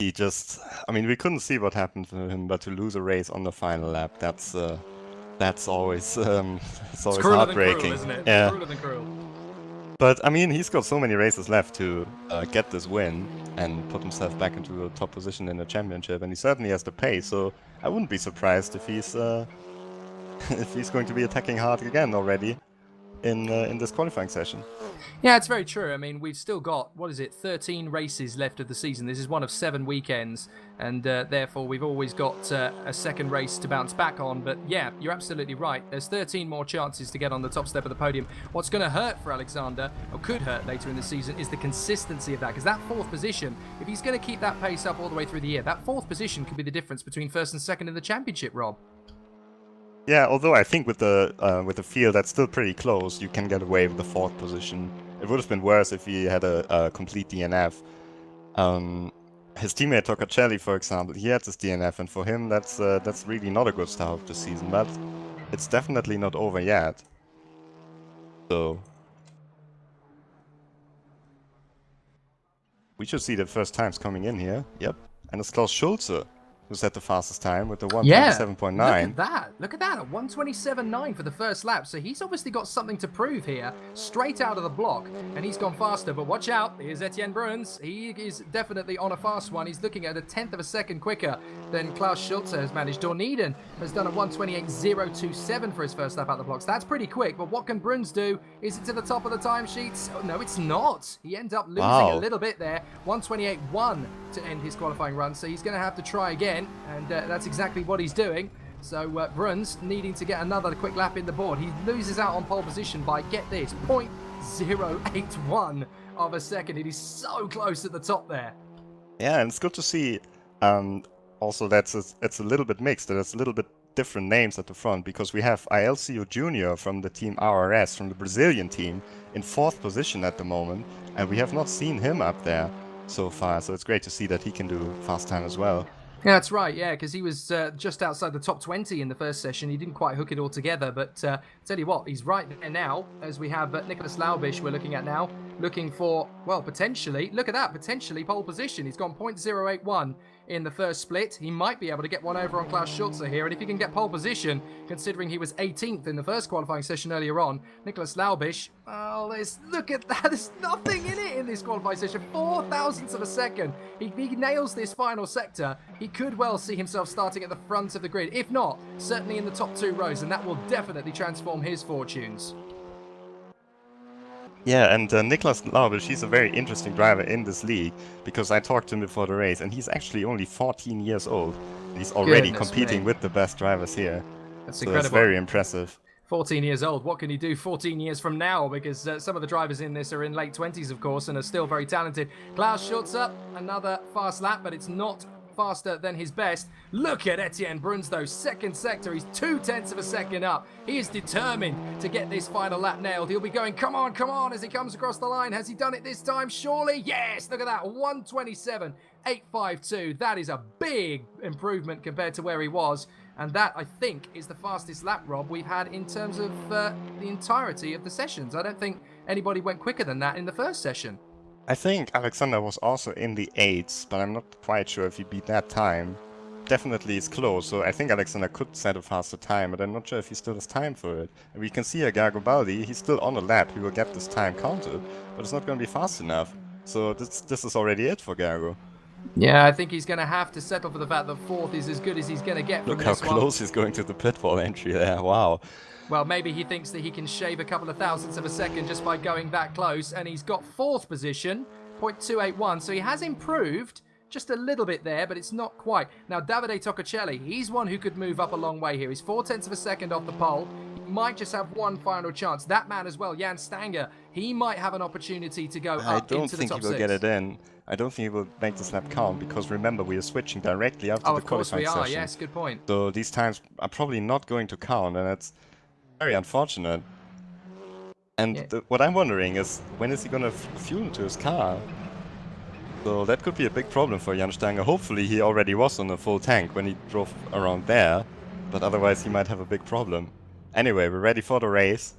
Speaker 2: he just, I mean, we couldn't see what happened to him, but to lose a race on the final lap, that's always it's always
Speaker 1: crueler than cruel,
Speaker 2: heartbreaking.
Speaker 1: isn't it?
Speaker 2: Yeah.
Speaker 1: Crueler than cruel.
Speaker 2: But I mean, he's got so many races left to get this win and put himself back into the top position in the championship, and he certainly has the pace. So I wouldn't be surprised if he's if he's going to be attacking hard again already in this qualifying session.
Speaker 1: Yeah, it's very true. I mean, we've still got, 13 races left of the season. This is one of 7 weekends, and therefore we've always got a second race to bounce back on. But yeah, you're absolutely right. There's 13 more chances to get on the top step of the podium. What's going to hurt for Alexander, or could hurt later in the season, is the consistency of that. Because that 4th position, if he's going to keep that pace up all the way through the year, that 4th position could be the difference between 1st and 2nd in the championship, Rob.
Speaker 2: Yeah, although I think with the field that's still pretty close, you can get away with the 4th position. It would have been worse if he had a complete DNF. His teammate Tocacelli, for example, he had this DNF, and for him that's really not a good start of the season. But it's definitely not over yet. So we should see the first times coming in here. Yep, and it's Klaus Schulze who's at the fastest time with the 127.9.
Speaker 1: Yeah, look at that, a 127.9 for the first lap. So he's obviously got something to prove here, straight out of the block, and he's gone faster. But watch out, here's Etienne Bruns. He is definitely on a fast one. He's looking at a 1/10 of a second quicker than Klaus Schulze has managed. Dorneden has done a 128.027 for his first lap out the blocks. That's pretty quick, but what can Bruns do? Is it to the top of the timesheets? Oh, no, it's not. He ends up losing a little bit there. 128.1 to end his qualifying run, so he's going to have to try again, and that's exactly what he's doing. So Bruns needing to get another quick lap in the board. He loses out on pole position by, get this, 0.081 of a second. It is so close at the top there.
Speaker 2: Yeah, and it's good to see also that it's a little bit mixed. There's a little bit different names at the front, because we have Alcio Jr. from the team RRS, from the Brazilian team, in 4th position at the moment, and we have not seen him up there so far, so it's great to see that he can do fast time as well.
Speaker 1: Yeah, that's right, yeah, because he was just outside the top 20 in the first session. He didn't quite hook it all together, but tell you what, he's right there now, as we have Nicholas Laubisch we're looking at now, looking for, well, potentially, look at that, potentially pole position. He's gone 0.081 in the first split. He might be able to get one over on Klaus Schulze here, and if he can get pole position, considering he was 18th in the first qualifying session earlier on, Nicholas Laubisch, oh, look at that, there's nothing in it in this qualifying session, 4 thousandths of a second. He nails this final sector. He could well see himself starting at the front of the grid, if not, certainly in the top 2 rows, and that will definitely transform his fortunes.
Speaker 2: Yeah, and Niklas Laubisch, he's a very interesting driver in this league, because I talked to him before the race, and he's actually only 14 years old. He's already competing with the best drivers here.
Speaker 1: That's
Speaker 2: incredible. That's very impressive.
Speaker 1: 14 years old. What can he do 14 years from now? Because some of the drivers in this are in late 20s, of course, and are still very talented. Klaus Schulze, another fast lap, but it's not faster than his best. Look at Etienne Bruns, though. Second sector, he's 0.2 of a second up. He is determined to get this final lap nailed. He'll be going, come on, as he comes across the line. Has he done it this time? Surely, yes. Look at that, 127.852. That is a big improvement compared to where he was. And that, I think, is the fastest lap, Rob, we've had in terms of the entirety of the sessions. I don't think anybody went quicker than that in the first session.
Speaker 2: I think Alexander was also in the 8s, but I'm not quite sure if he beat that time. Definitely it's close, so I think Alexander could set a faster time, but I'm not sure if he still has time for it. And we can see here Garibaldi, he's still on a lap, he will get this time counted, but it's not going to be fast enough. So this is already it for Gargo.
Speaker 1: Yeah, I think he's going to have to settle for the fact that 4th is as good as he's going to get from
Speaker 2: this one. Look how close he's going to the pit wall entry there, wow.
Speaker 1: Well, maybe he thinks that he can shave a couple of thousandths of a second just by going that close, and he's got 4th position, 0.281, so he has improved just a little bit there, but it's not quite. Now, Davide Tocacelli, he's one who could move up a long way here. He's 0.4 of a second off the pole. He might just have one final chance. That man as well, Jan Stanger, he might have an opportunity to go up into the top 6.
Speaker 2: I don't think he will get it in. I don't think he will make this lap count, because remember, we are switching directly after the qualifying session.
Speaker 1: Of course we are, yes, good point.
Speaker 2: So these times are probably not going to count, and it's very unfortunate. And what I'm wondering is, when is he going to fuel into his car? So that could be a big problem for Jan Stanger. Hopefully he already was on a full tank when he drove around there, but otherwise he might have a big problem. Anyway, we're ready for the race.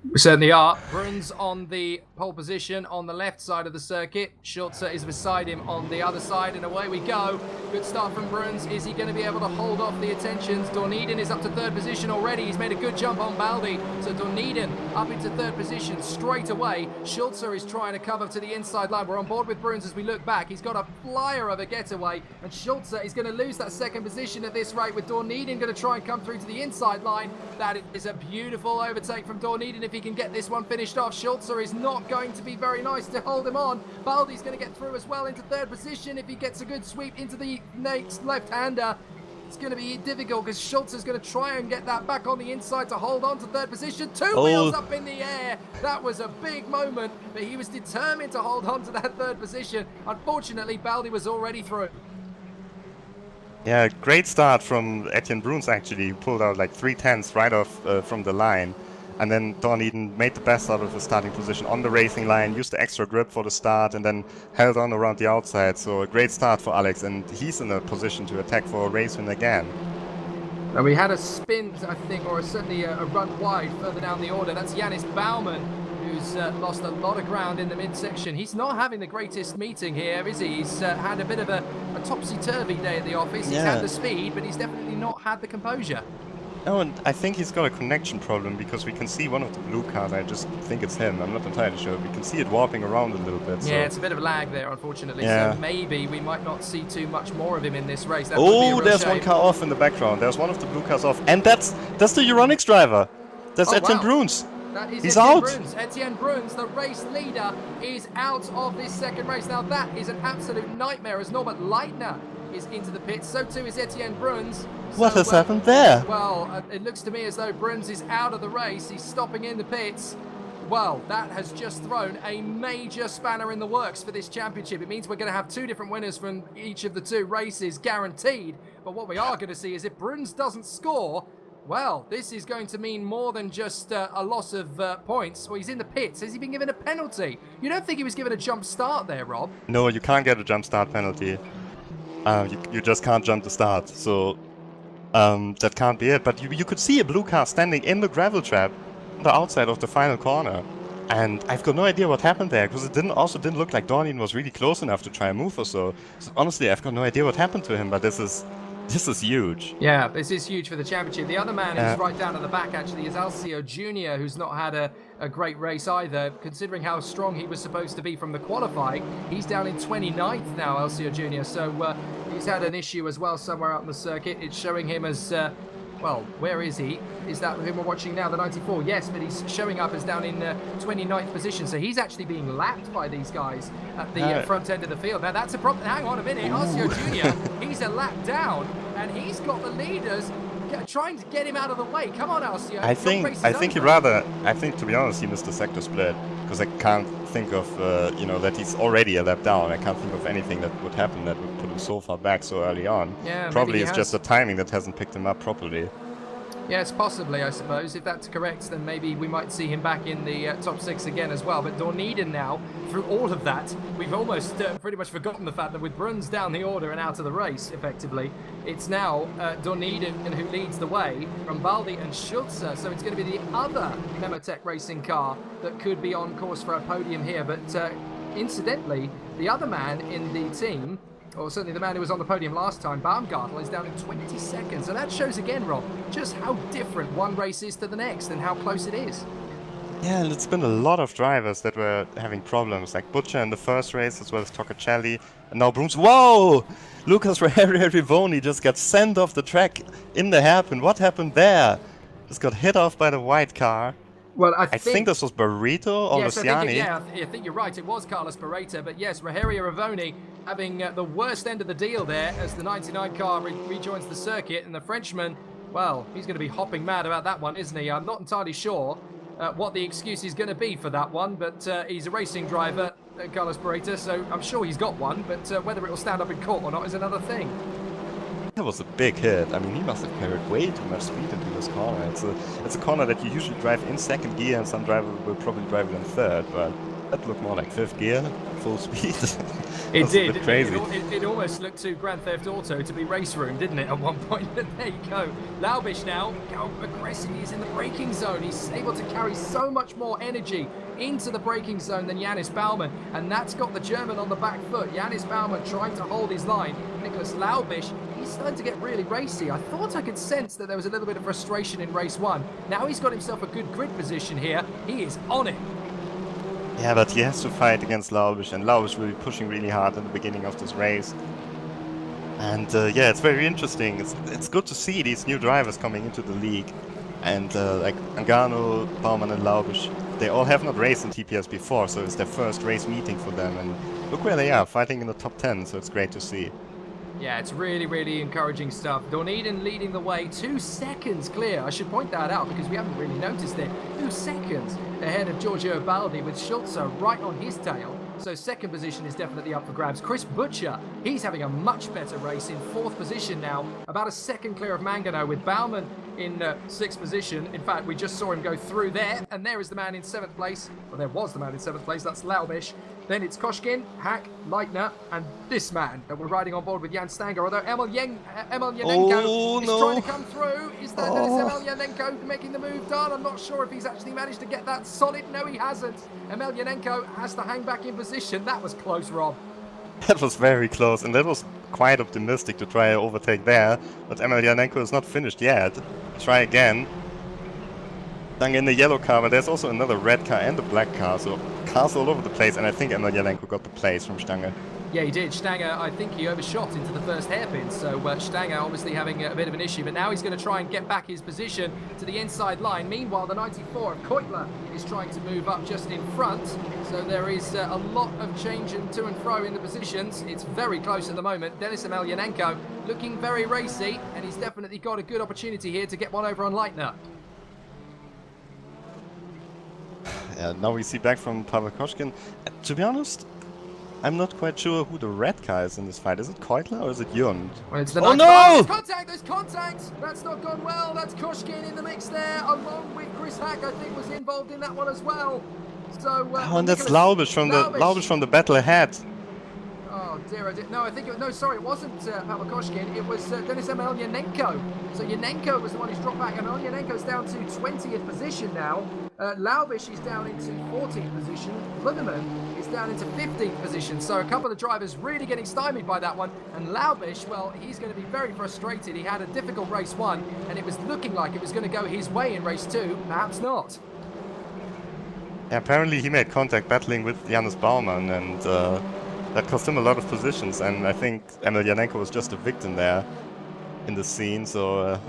Speaker 1: We certainly are. Bruns on the pole position on the left side of the circuit. Schulze is beside him on the other side, and away we go. Good start from Bruns. Is he going to be able to hold off the attentions? Dorniden is up to third position already. He's made a good jump on Baldi. So Dorniden up into third position straight away. Schulze is trying to cover to the inside line. We're on board with Bruns as we look back. He's got a flyer of a getaway, and Schulze is going to lose that second position at this rate, with Dorniden going to try and come through to the inside line. That is a beautiful overtake from Dorniden. If he can get this one finished off, Schulze is not going to be very nice to hold him on. Baldi's going to get through as well into third position. If he gets a good sweep into the next left-hander, it's going to be difficult because Schulze is going to try and get that back on the inside to hold on to third position. Two wheels up in the air. That was a big moment, but he was determined to hold on to that third position. Unfortunately, Baldi was already through.
Speaker 2: Yeah, great start from Etienne Bruns actually. He pulled out like 3/10 right off from the line. And then Dorniden made the best out of the starting position on the racing line, used the extra grip for the start, and then held on around the outside. So a great start for Alex, and he's in a position to attack for a race win again.
Speaker 1: And we had a spin, I think, or certainly a run wide further down the order. That's Janis Baumann, who's lost a lot of ground in the midsection. He's not having the greatest meeting here, is he? He's had a bit of a topsy-turvy day at the office. He's had the speed, but he's definitely not had the composure.
Speaker 2: Oh, and I think he's got a connection problem, because we can see one of the blue cars. I just think it's him. I'm not entirely sure. We can see it warping around a little bit. So.
Speaker 1: Yeah, it's a bit of a lag there, unfortunately.
Speaker 2: Yeah.
Speaker 1: So maybe we might not see too much more of him in this race. That
Speaker 2: There's
Speaker 1: shame.
Speaker 2: one car off in the background. There's one of the blue cars off. And that's the Euronics driver. That's Etienne Bruns.
Speaker 1: That is
Speaker 2: He's
Speaker 1: Etienne
Speaker 2: out.
Speaker 1: Bruns. Etienne Bruns, the race leader, is out of this second race. Now that is an absolute nightmare, as Norbert Leitner is into the pits. So too is Etienne Bruns.
Speaker 2: What has happened there?
Speaker 1: Well, it looks to me as though Bruns is out of the race. He's stopping in the pits. Well, that has just thrown a major spanner in the works for this championship. It means we're going to have two different winners from each of the two races, guaranteed. But what we are going to see is if Bruns doesn't score, well, this is going to mean more than just a loss of points. Well, he's in the pits. Has he been given a penalty? You don't think he was given a jump start there, Rob?
Speaker 2: No, you can't get a jump start penalty. You just can't jump the start. So that can't be it. But you could see a blue car standing in the gravel trap on the outside of the final corner. And I've got no idea what happened there, because it didn't look like Dorniden was really close enough to try and move or so. So honestly, I've got no idea what happened to him, but this is huge.
Speaker 1: Yeah, this is huge for the championship. The other man who's right down at the back, actually, is Alcio Jr., who's not had a great race either, considering how strong he was supposed to be from the qualifying. He's down in 29th now, Alcio Jr., so he's had an issue as well somewhere out in the circuit. It's showing him as... well, where is he? Is that him we're watching now, the 94? Yes, but he's showing up as down in 29th position. So he's actually being lapped by these guys at the front end of the field. Now, that's a problem. Hang on a minute. Alcio Jr., he's a lap down, and he's got the leaders trying to get him out of the way. Come on, Alcio.
Speaker 2: I think to be honest, he missed the sector split, because I can't think of, that he's already a lap down. I can't think of anything that would happen that would put him so far back so early on.
Speaker 1: Yeah,
Speaker 2: probably it's just the timing that hasn't picked him up properly.
Speaker 1: Yes, possibly, I suppose. If that's correct, then maybe we might see him back in the top six again as well. But Dorniden now, through all of that, we've almost pretty much forgotten the fact that with Bruns down the order and out of the race, effectively, it's now Dorniden who leads the way from Baldi and Schulze. So it's going to be the other Memotech racing car that could be on course for a podium here. But incidentally, the other man in the team, or certainly the man who was on the podium last time, Baumgartel, is down in 22nd. So that shows again, Rob, just how different one race is to the next and how close it is.
Speaker 2: Yeah, and it's been a lot of drivers that were having problems, like Butcher in the first race, as well as Toccacelli, and now Bruns. Whoa! Lucas Rivoni just got sent off the track in the hairpin. What happened there? Just got hit off by the white car.
Speaker 1: Well, I
Speaker 2: think this was Barreto or Luciani.
Speaker 1: I think you're right. It was Carlos Barreto. But yes, Rogerio Rivoni having the worst end of the deal there as the 99 car rejoins the circuit. And the Frenchman, well, he's going to be hopping mad about that one, isn't he? I'm not entirely sure what the excuse is going to be for that one. But he's a racing driver, Carlos Barreto, so I'm sure he's got one. But whether it will stand up in court or not is another thing.
Speaker 2: That was a big hit. I mean, he must have carried way too much speed into this corner. It's a corner that you usually drive in second gear, and some driver will probably drive it in third. But That looked more like 5th gear, full speed.
Speaker 1: It
Speaker 2: That's
Speaker 1: did,
Speaker 2: a bit crazy.
Speaker 1: it almost looked too Grand Theft Auto to be RaceRoom, didn't it, at one point? But there you go. Laubish now, how aggressive he is in the braking zone. He's able to carry so much more energy into the braking zone than Janis Baumann, and that's got the German on the back foot. Janis Baumann trying to hold his line. Nicholas Laubish, he's starting to get really racy. I thought I could sense that there was a little bit of frustration in race 1. Now he's got himself a good grid position here. He is on it.
Speaker 2: Yeah, but he has to fight against Laubish, and Laubish will be pushing really hard in the beginning of this race. And yeah, it's very interesting. It's good to see these new drivers coming into the league. And like Ngannou, Baumann and Laubish, they all have not raced in TPS before, so it's their first race meeting for them. And look where they are, fighting in the top 10, so it's great to see.
Speaker 1: Yeah, it's really, really encouraging stuff. Dorniden leading the way, 2 seconds clear. I should point that out because we haven't really noticed it. 2 seconds ahead of Giorgio Baldi with Schulze right on his tail. So second position is definitely up for grabs. Chris Butcher, he's having a much better race in 4th position now. About a second clear of Mangano with Baumann in 6th position. In fact, we just saw him go through there. And there is the man in 7th place. Well, there was the man in 7th place. That's Laubish. Then it's Koshkin, Hack, Leitner, and this man that we're riding on board with Jan Stanger. Although Emelianenko is trying to come through. Is that Emelianenko making the move done? I'm not sure if he's actually managed to get that solid. No, he hasn't. Emelianenko has to hang back in position. That was close, Rob.
Speaker 2: That was very close, and that was quite optimistic to try to overtake there. But Emelianenko is not finished yet. Try again. Stanger in the yellow car, but there's also another red car and a black car, so cars all over the place, and I think Emelianenko got the place from Stanger.
Speaker 1: Yeah, he did. Stanger, I think he overshot into the first hairpin, so Stanger obviously having a bit of an issue, but now he's going to try and get back his position to the inside line. Meanwhile, the 94 of Keutler is trying to move up just in front, so there is a lot of change and to and fro in the positions. It's very close at the moment. Denis Emelianenko looking very racy, and he's definitely got a good opportunity here to get one over on Leitner.
Speaker 2: Yeah, now we see back from Pavel Koshkin. To be honest, I'm not quite sure who the red car is in this fight. Is it Keutler or is it Jund?
Speaker 1: Well, it's the
Speaker 2: oh no!
Speaker 1: Oh, there's contact! That's not gone well. That's Koshkin in the mix there, along with Chris Hack, I think, was involved in that one as well. So,
Speaker 2: oh, and that's Laubish from the battle ahead.
Speaker 1: Oh dear, no, I think it wasn't Pavel Koshkin, it was Denis Emelianenko. So Yanenko was the one who's dropped back, and Emelianenko's down to 20th position now. Laubish is down into 14th position. Ludeman is down into 15th position. So a couple of drivers really getting stymied by that one. And Laubish, well, he's going to be very frustrated. He had a difficult race 1, and it was looking like it was going to go his way in race 2. Perhaps not.
Speaker 2: Yeah, apparently he made contact battling with Janis Baumann, and that cost him a lot of positions. And I think Emelianenko was just a victim there in the scene, so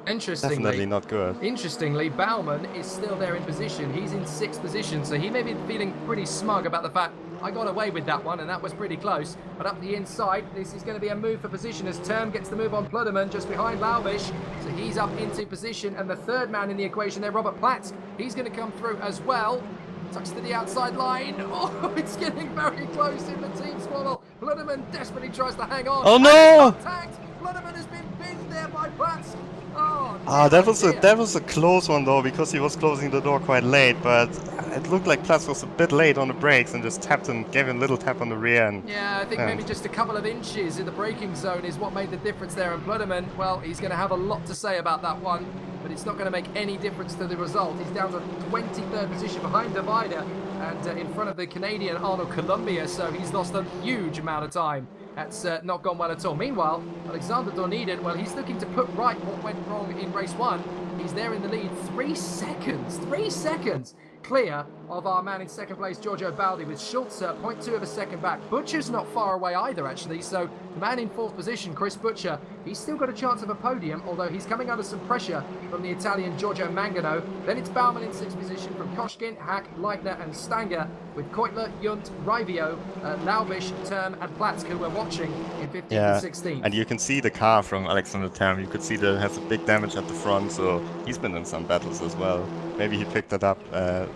Speaker 1: interestingly,
Speaker 2: definitely not good.
Speaker 1: Interestingly, Baumann is still there in position. He's in 6th position, so he may be feeling pretty smug about the fact I got away with that one, and that was pretty close. But up the inside, this is going to be a move for position as Term gets the move on Pluderman just behind Laubish. So he's up into position, and the third man in the equation there, Robert Platz, he's going to come through as well. Tucks to the outside line. Oh, it's getting very close in the team squabble. Pluderman desperately tries to hang on.
Speaker 2: Oh no!
Speaker 1: Pluderman has been pinned there by Platz. Oh,
Speaker 2: that was a close one though, because he was closing the door quite late, but it looked like Platz was a bit late on the brakes and just gave him a little tap on the rear. And
Speaker 1: yeah, I think maybe just a couple of inches in the braking zone is what made the difference there. And Pluderman, well, he's going to have a lot to say about that one, but it's not going to make any difference to the result. He's down to 23rd position behind Divider and in front of the Canadian Arnold Columbia, so he's lost a huge amount of time. That's not gone well at all. Meanwhile, Alexander Dorniden, well, he's looking to put right what went wrong in race 1. He's there in the lead, 3 seconds clear of our man in 2nd place, Giorgio Baldi, with Schulze 0.2 of a second back. Butcher's not far away either, actually, so the man in 4th position, Chris Butcher, he's still got a chance of a podium, although he's coming under some pressure from the Italian Giorgio Mangano. Then it's Baumann in 6th position from Koshkin, Hack, Leitner and Stanger, with Keutler, Jund, Raivio, Laubish, Term and Platz, who we're watching in 15th and 16th.
Speaker 2: And you can see the car from Alexander Term. You could see that it has a big damage at the front, so he's been in some battles as well. Maybe he picked that up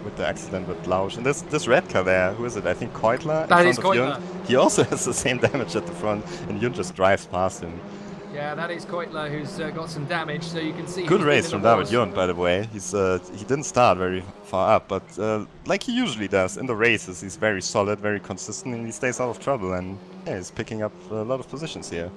Speaker 2: with the accident with Lausch. And this red car there, who is it? I think Keutler.
Speaker 1: That is Keutler.
Speaker 2: He also has the same damage at the front, and Jund just drives past him.
Speaker 1: Yeah, that is Keutler, who's got some damage, so you can see.
Speaker 2: Good race from David Jont, by the way. He didn't start very far up, but like he usually does in the races, he's very solid, very consistent, and he stays out of trouble. And yeah, he's picking up a lot of positions here.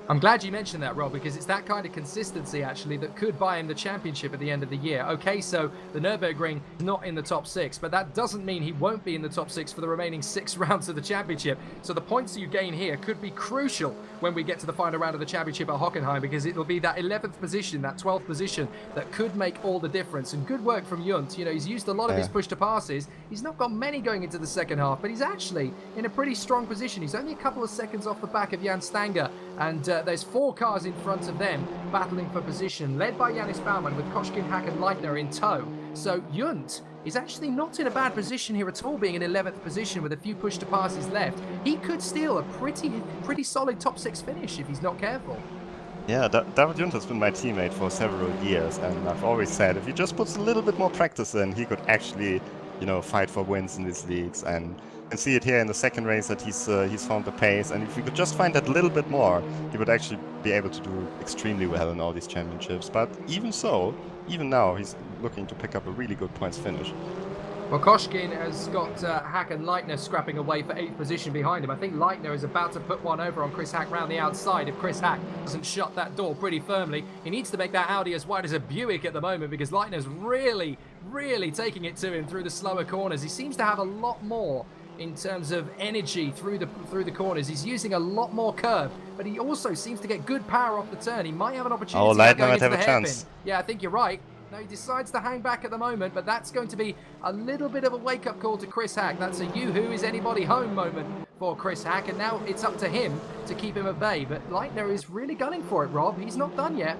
Speaker 1: I'm glad you mentioned that, Rob, because it's that kind of consistency, actually, that could buy him the championship at the end of the year. Okay, so the Nürburgring not in the top 6, but that doesn't mean he won't be in the top 6 for the remaining 6 rounds of the championship. So the points you gain here could be crucial when we get to the final round of the championship at Hockenheim, because it'll be that 11th position, that 12th position, that could make all the difference. And good work from Jont. You know, he's used a lot of his push to passes. He's not got many going into the second half, but he's actually in a pretty strong position. He's only a couple of seconds off the back of Jan Stanger, and there's 4 cars in front of them battling for position, led by Janis Baumann with Koshkin, Hack and Leitner in tow. So Jont is actually not in a bad position here at all, being in 11th position with a few push to passes left. He could steal a pretty solid top 6 finish if he's not careful.
Speaker 2: Yeah, David Jont has been my teammate for several years, and I've always said if he just puts a little bit more practice in, he could actually, you know, fight for wins in these leagues. And you can see it here in the second race that he's found the pace, and if he could just find that little bit more, he would actually be able to do extremely well in all these championships. But even so, even now, he's looking to pick up a really good points finish.
Speaker 1: Well, Koshkin has got Hack and Leitner scrapping away for 8th position behind him. I think Leitner is about to put one over on Chris Hack round the outside. If Chris Hack doesn't shut that door pretty firmly, he needs to make that Audi as wide as a Buick at the moment, because Leitner's really taking it to him through the slower corners. He seems to have a lot more in terms of energy through the corners. He's using a lot more curb, but he also seems to get good power off the turn. He might have an opportunity.
Speaker 2: Oh, Leitner
Speaker 1: going
Speaker 2: might
Speaker 1: into
Speaker 2: have
Speaker 1: the
Speaker 2: a
Speaker 1: hairpin.
Speaker 2: chance.
Speaker 1: Yeah, I think you're right. No, he decides to hang back at the moment, but that's going to be a little bit of a wake-up call to Chris Hack. That's a "you-who is anybody home" moment for Chris Hack, and now it's up to him to keep him at bay. But Leitner is really gunning for it, Rob. He's not done yet.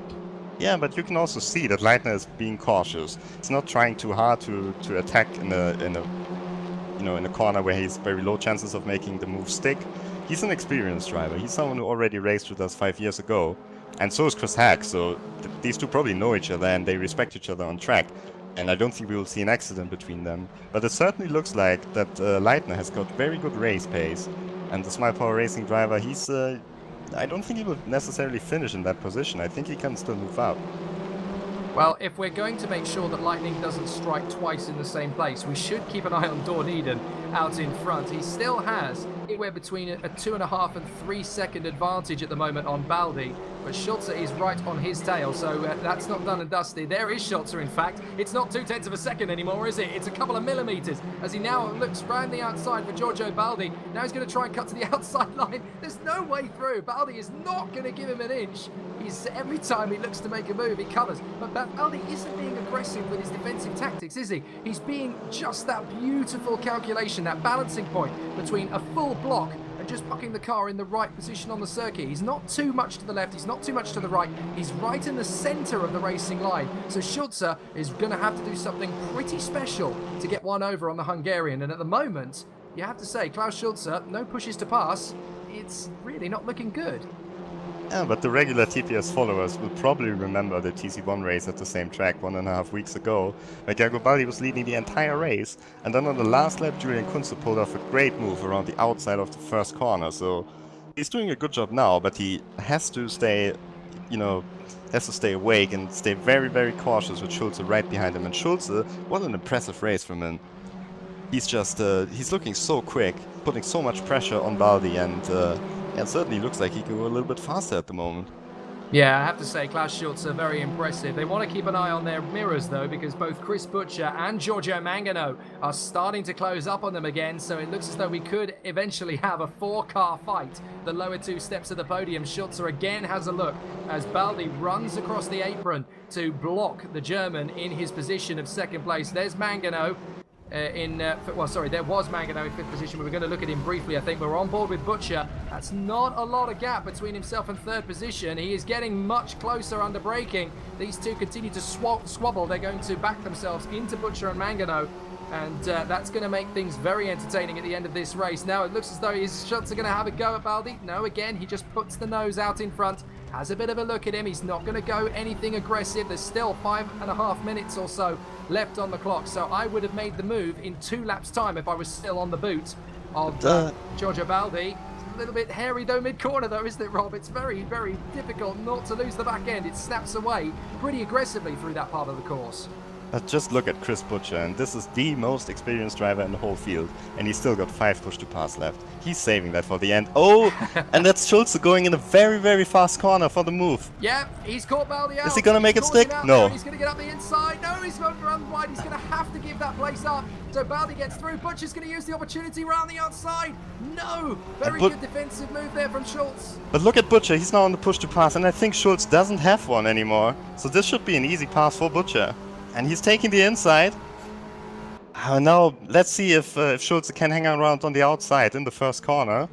Speaker 2: Yeah, but you can also see that Leitner is being cautious. He's not trying too hard to attack in a corner where he's very low chances of making the move stick. He's an experienced driver. He's someone who already raced with us 5 years ago. And so is Chris Hack, so these two probably know each other and they respect each other on track. And I don't think we will see an accident between them. But it certainly looks like that Leitner has got very good race pace. And the Smile Power Racing driver, I don't think he will necessarily finish in that position. I think he can still move up.
Speaker 1: Well, if we're going to make sure that lightning doesn't strike twice in the same place, we should keep an eye on Dawn Eden out in front. He still has anywhere between a 2.5 and 3 second advantage at the moment on Baldi, but Schulze is right on his tail, so that's not done and dusted. There is Schulze, in fact. It's not 0.2 of a second anymore, is it? It's a couple of millimeters as he now looks round the outside for Giorgio Baldi. Now he's going to try and cut to the outside line. There's no way through. Baldi is not going to give him an inch. Every time he looks to make a move, he covers. But Baldi isn't being aggressive with his defensive tactics, is he? He's being just that beautiful calculation, that balancing point between a full block and just blocking the car in the right position on the circuit. He's not too much to the left, he's not too much to the right, he's right in the center of the racing line. So Schulze is going to have to do something pretty special to get one over on the Hungarian, and at the moment, you have to say, Klaus Schulze, no pushes to pass, it's really not looking good.
Speaker 2: Yeah, but the regular TPS followers will probably remember the TC1 race at the same track 1.5 weeks ago, where Baldi was leading the entire race, and then on the last lap Julian Kunze pulled off a great move around the outside of the first corner. So he's doing a good job now, but he has to stay, stay awake and stay very, very cautious with Schulze right behind him. And Schulze, what an impressive race from him. He's just, he's looking so quick, putting so much pressure on Baldi, and it certainly looks like he can go a little bit faster at the moment.
Speaker 1: Yeah, I have to say, Klaus Schulze are very impressive. They want to keep an eye on their mirrors, though, because both Chris Butcher and Giorgio Mangano are starting to close up on them again, so it looks as though we could eventually have a 4-car fight. The lower 2 steps of the podium, Schulze again has a look as Baldi runs across the apron to block the German in his position of second place. There's Mangano. There was Mangano in 5th position. We were going to look at him briefly. I think we're on board with Butcher. That's not a lot of gap between himself and 3rd position. He is getting much closer under braking. These two continue to swabble. They're going to back themselves into Butcher and Mangano, and that's going to make things very entertaining at the end of this race. Now it looks as though his Schulze are going to have a go at Baldi. No, again, he just puts the nose out in front, has a bit of a look at him. He's not going to go anything aggressive. There's still 5.5 minutes or so left on the clock, so I would have made the move in 2 laps time if I was still on the boot of Giorgio Baldi. A little bit hairy though mid-corner though, isn't it, Rob? It's very, very difficult not to lose the back end. It snaps away pretty aggressively through that part of the course.
Speaker 2: Just look at Chris Butcher, and this is the most experienced driver in the whole field, and he's still got 5 push-to-pass left. He's saving that for the end. Oh, and that's Schulze going in a very, very fast corner for the move.
Speaker 1: Yeah, he's caught Baldi out.
Speaker 2: Is he going to make it stick? No.
Speaker 1: He's going to get up the inside. No, he's going to run wide. He's going to have to give that place up. So Baldi gets through. Butcher's going to use the opportunity around the outside. No, very good defensive move there from Schulze.
Speaker 2: But look at Butcher, he's now on the push-to-pass, and I think Schulze doesn't have one anymore. So this should be an easy pass for Butcher. And he's taking the inside. Now, let's see if Schulze can hang around on the outside in the first corner.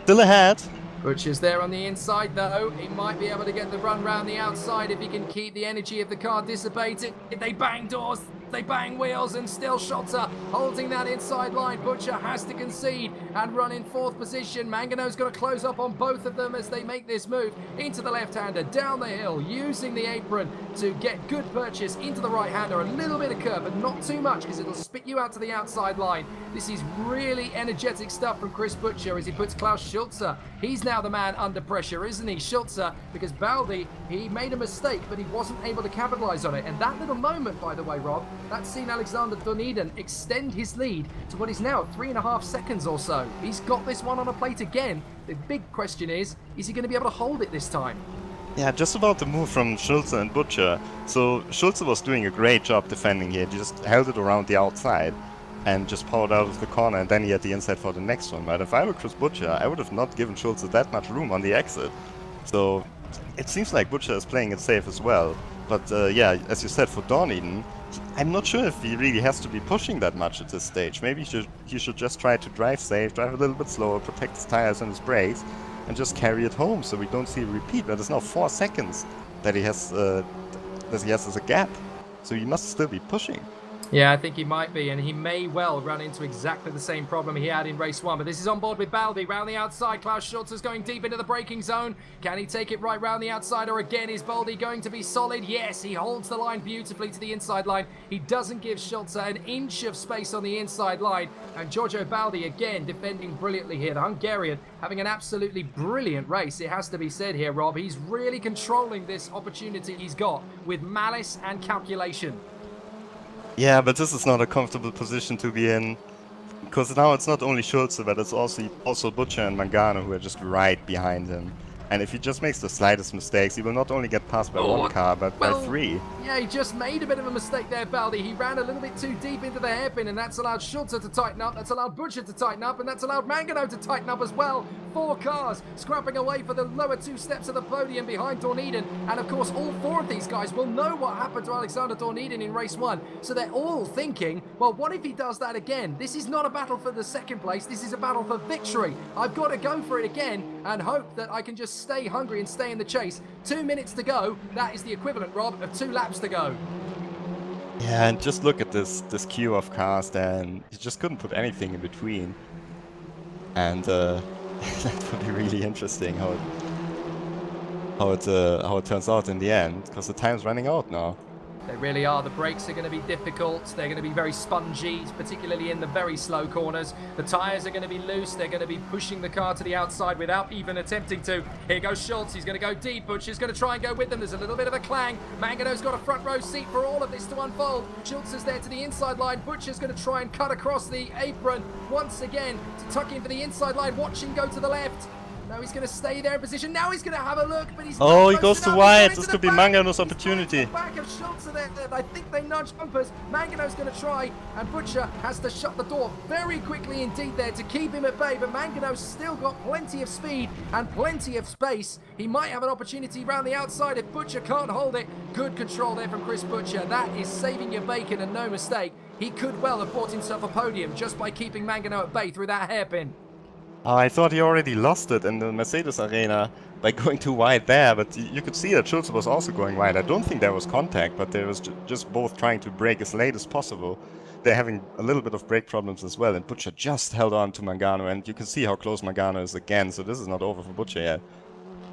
Speaker 2: Still ahead.
Speaker 1: Butcher's there on the inside though. He might be able to get the run round the outside if he can keep the energy of the car dissipated. They bang doors, they bang wheels, and still Schulze holding that inside line. Butcher has to concede and run in 4th position. Mangano's going to close up on both of them as they make this move into the left-hander, down the hill, using the apron to get good purchase into the right-hander. A little bit of curve, but not too much because it'll spit you out to the outside line. This is really energetic stuff from Chris Butcher as he puts Klaus Schulze. He's now the man under pressure, isn't he, Schulze? Because Baldi, he made a mistake, but he wasn't able to capitalize on it. And that little moment, by the way, Rob, that's seen Alexander Doniden extend his lead to what is now 3.5 seconds or so. He's got this one on a plate again. The big question is he going to be able to hold it this time?
Speaker 2: Yeah, just about the move from Schulze and Butcher. So Schulze was doing a great job defending here. He just held it around the outside and just powered out of the corner, and then he had the inside for the next one. But if I were Chris Butcher, I would have not given Schulze that much room on the exit. So it seems like Butcher is playing it safe as well. But yeah, as you said, for Doniden, I'm not sure if he really has to be pushing that much at this stage. Maybe he should just try to drive safe, drive a little bit slower, protect his tires and his brakes, and just carry it home so we don't see a repeat. But it's now 4 seconds that he has as a gap, so he must still be pushing.
Speaker 1: Yeah, I think he might be, and he may well run into exactly the same problem he had in race 1. But this is on board with Baldi, round the outside. Klaus Schulze is going deep into the braking zone. Can he take it right round the outside, or again, is Baldi going to be solid? Yes, he holds the line beautifully to the inside line. He doesn't give Schulze an inch of space on the inside line. And Giorgio Baldi, again, defending brilliantly here. The Hungarian having an absolutely brilliant race, it has to be said here, Rob. He's really controlling this opportunity he's got with malice and calculation.
Speaker 2: Yeah, but this is not a comfortable position to be in, because now it's not only Schulze, but it's also Butcher and Mangano who are just right behind him. And if he just makes the slightest mistakes, he will not only get passed by 1 car, but by 3.
Speaker 1: Yeah, he just made a bit of a mistake there, Baldi. He ran a little bit too deep into the hairpin, and that's allowed Schulze to tighten up, that's allowed Butcher to tighten up, and that's allowed Mangano to tighten up as well. 4 cars scrapping away for the lower 2 steps of the podium behind Doniden. And of course, all 4 of these guys will know what happened to Alexander Doniden in race 1. So they're all thinking, well, what if he does that again? This is not a battle for the 2nd place. This is a battle for victory. I've got to go for it again and hope that I can just stay hungry and stay in the chase. 2 minutes to go. That is the equivalent, Rob, of 2 laps to go.
Speaker 2: Yeah, and just look at this queue of cars there, and he just couldn't put anything in between. And that would be really interesting how it turns out in the end, because the time's running out now.
Speaker 1: They really are. The brakes are going to be difficult. They're going to be very spongy, particularly in the very slow corners. The tyres are going to be loose. They're going to be pushing the car to the outside without even attempting to. Here goes Schulze. He's going to go deep. Butcher's going to try and go with them. There's a little bit of a clang. Mangano's got a front row seat for all of this to unfold. Schulze is there to the inside line. Butcher's going to try and cut across the apron once again to tuck in for the inside line. Watch him go to the left. No, he's going to stay there in position. Now he's going to have a look, but he's
Speaker 2: he goes to wide. This could be Mangano's opportunity.
Speaker 1: Back of Schulze there. I think they nudge bumpers. Mangano's going to try, and Butcher has to shut the door very quickly indeed there to keep him at bay. But Mangano's still got plenty of speed and plenty of space. He might have an opportunity round the outside if Butcher can't hold it. Good control there from Chris Butcher. That is saving your bacon and no mistake. He could well have bought himself a podium just by keeping Mangano at bay through that hairpin.
Speaker 2: I thought he already lost it in the Mercedes arena by going too wide there, but you could see that Schulze was also going wide. I don't think there was contact, but they was just both trying to brake as late as possible. They're having a little bit of brake problems as well, and Butcher just held on to Mangano, and you can see how close Mangano is again, so this is not over for Butcher yet.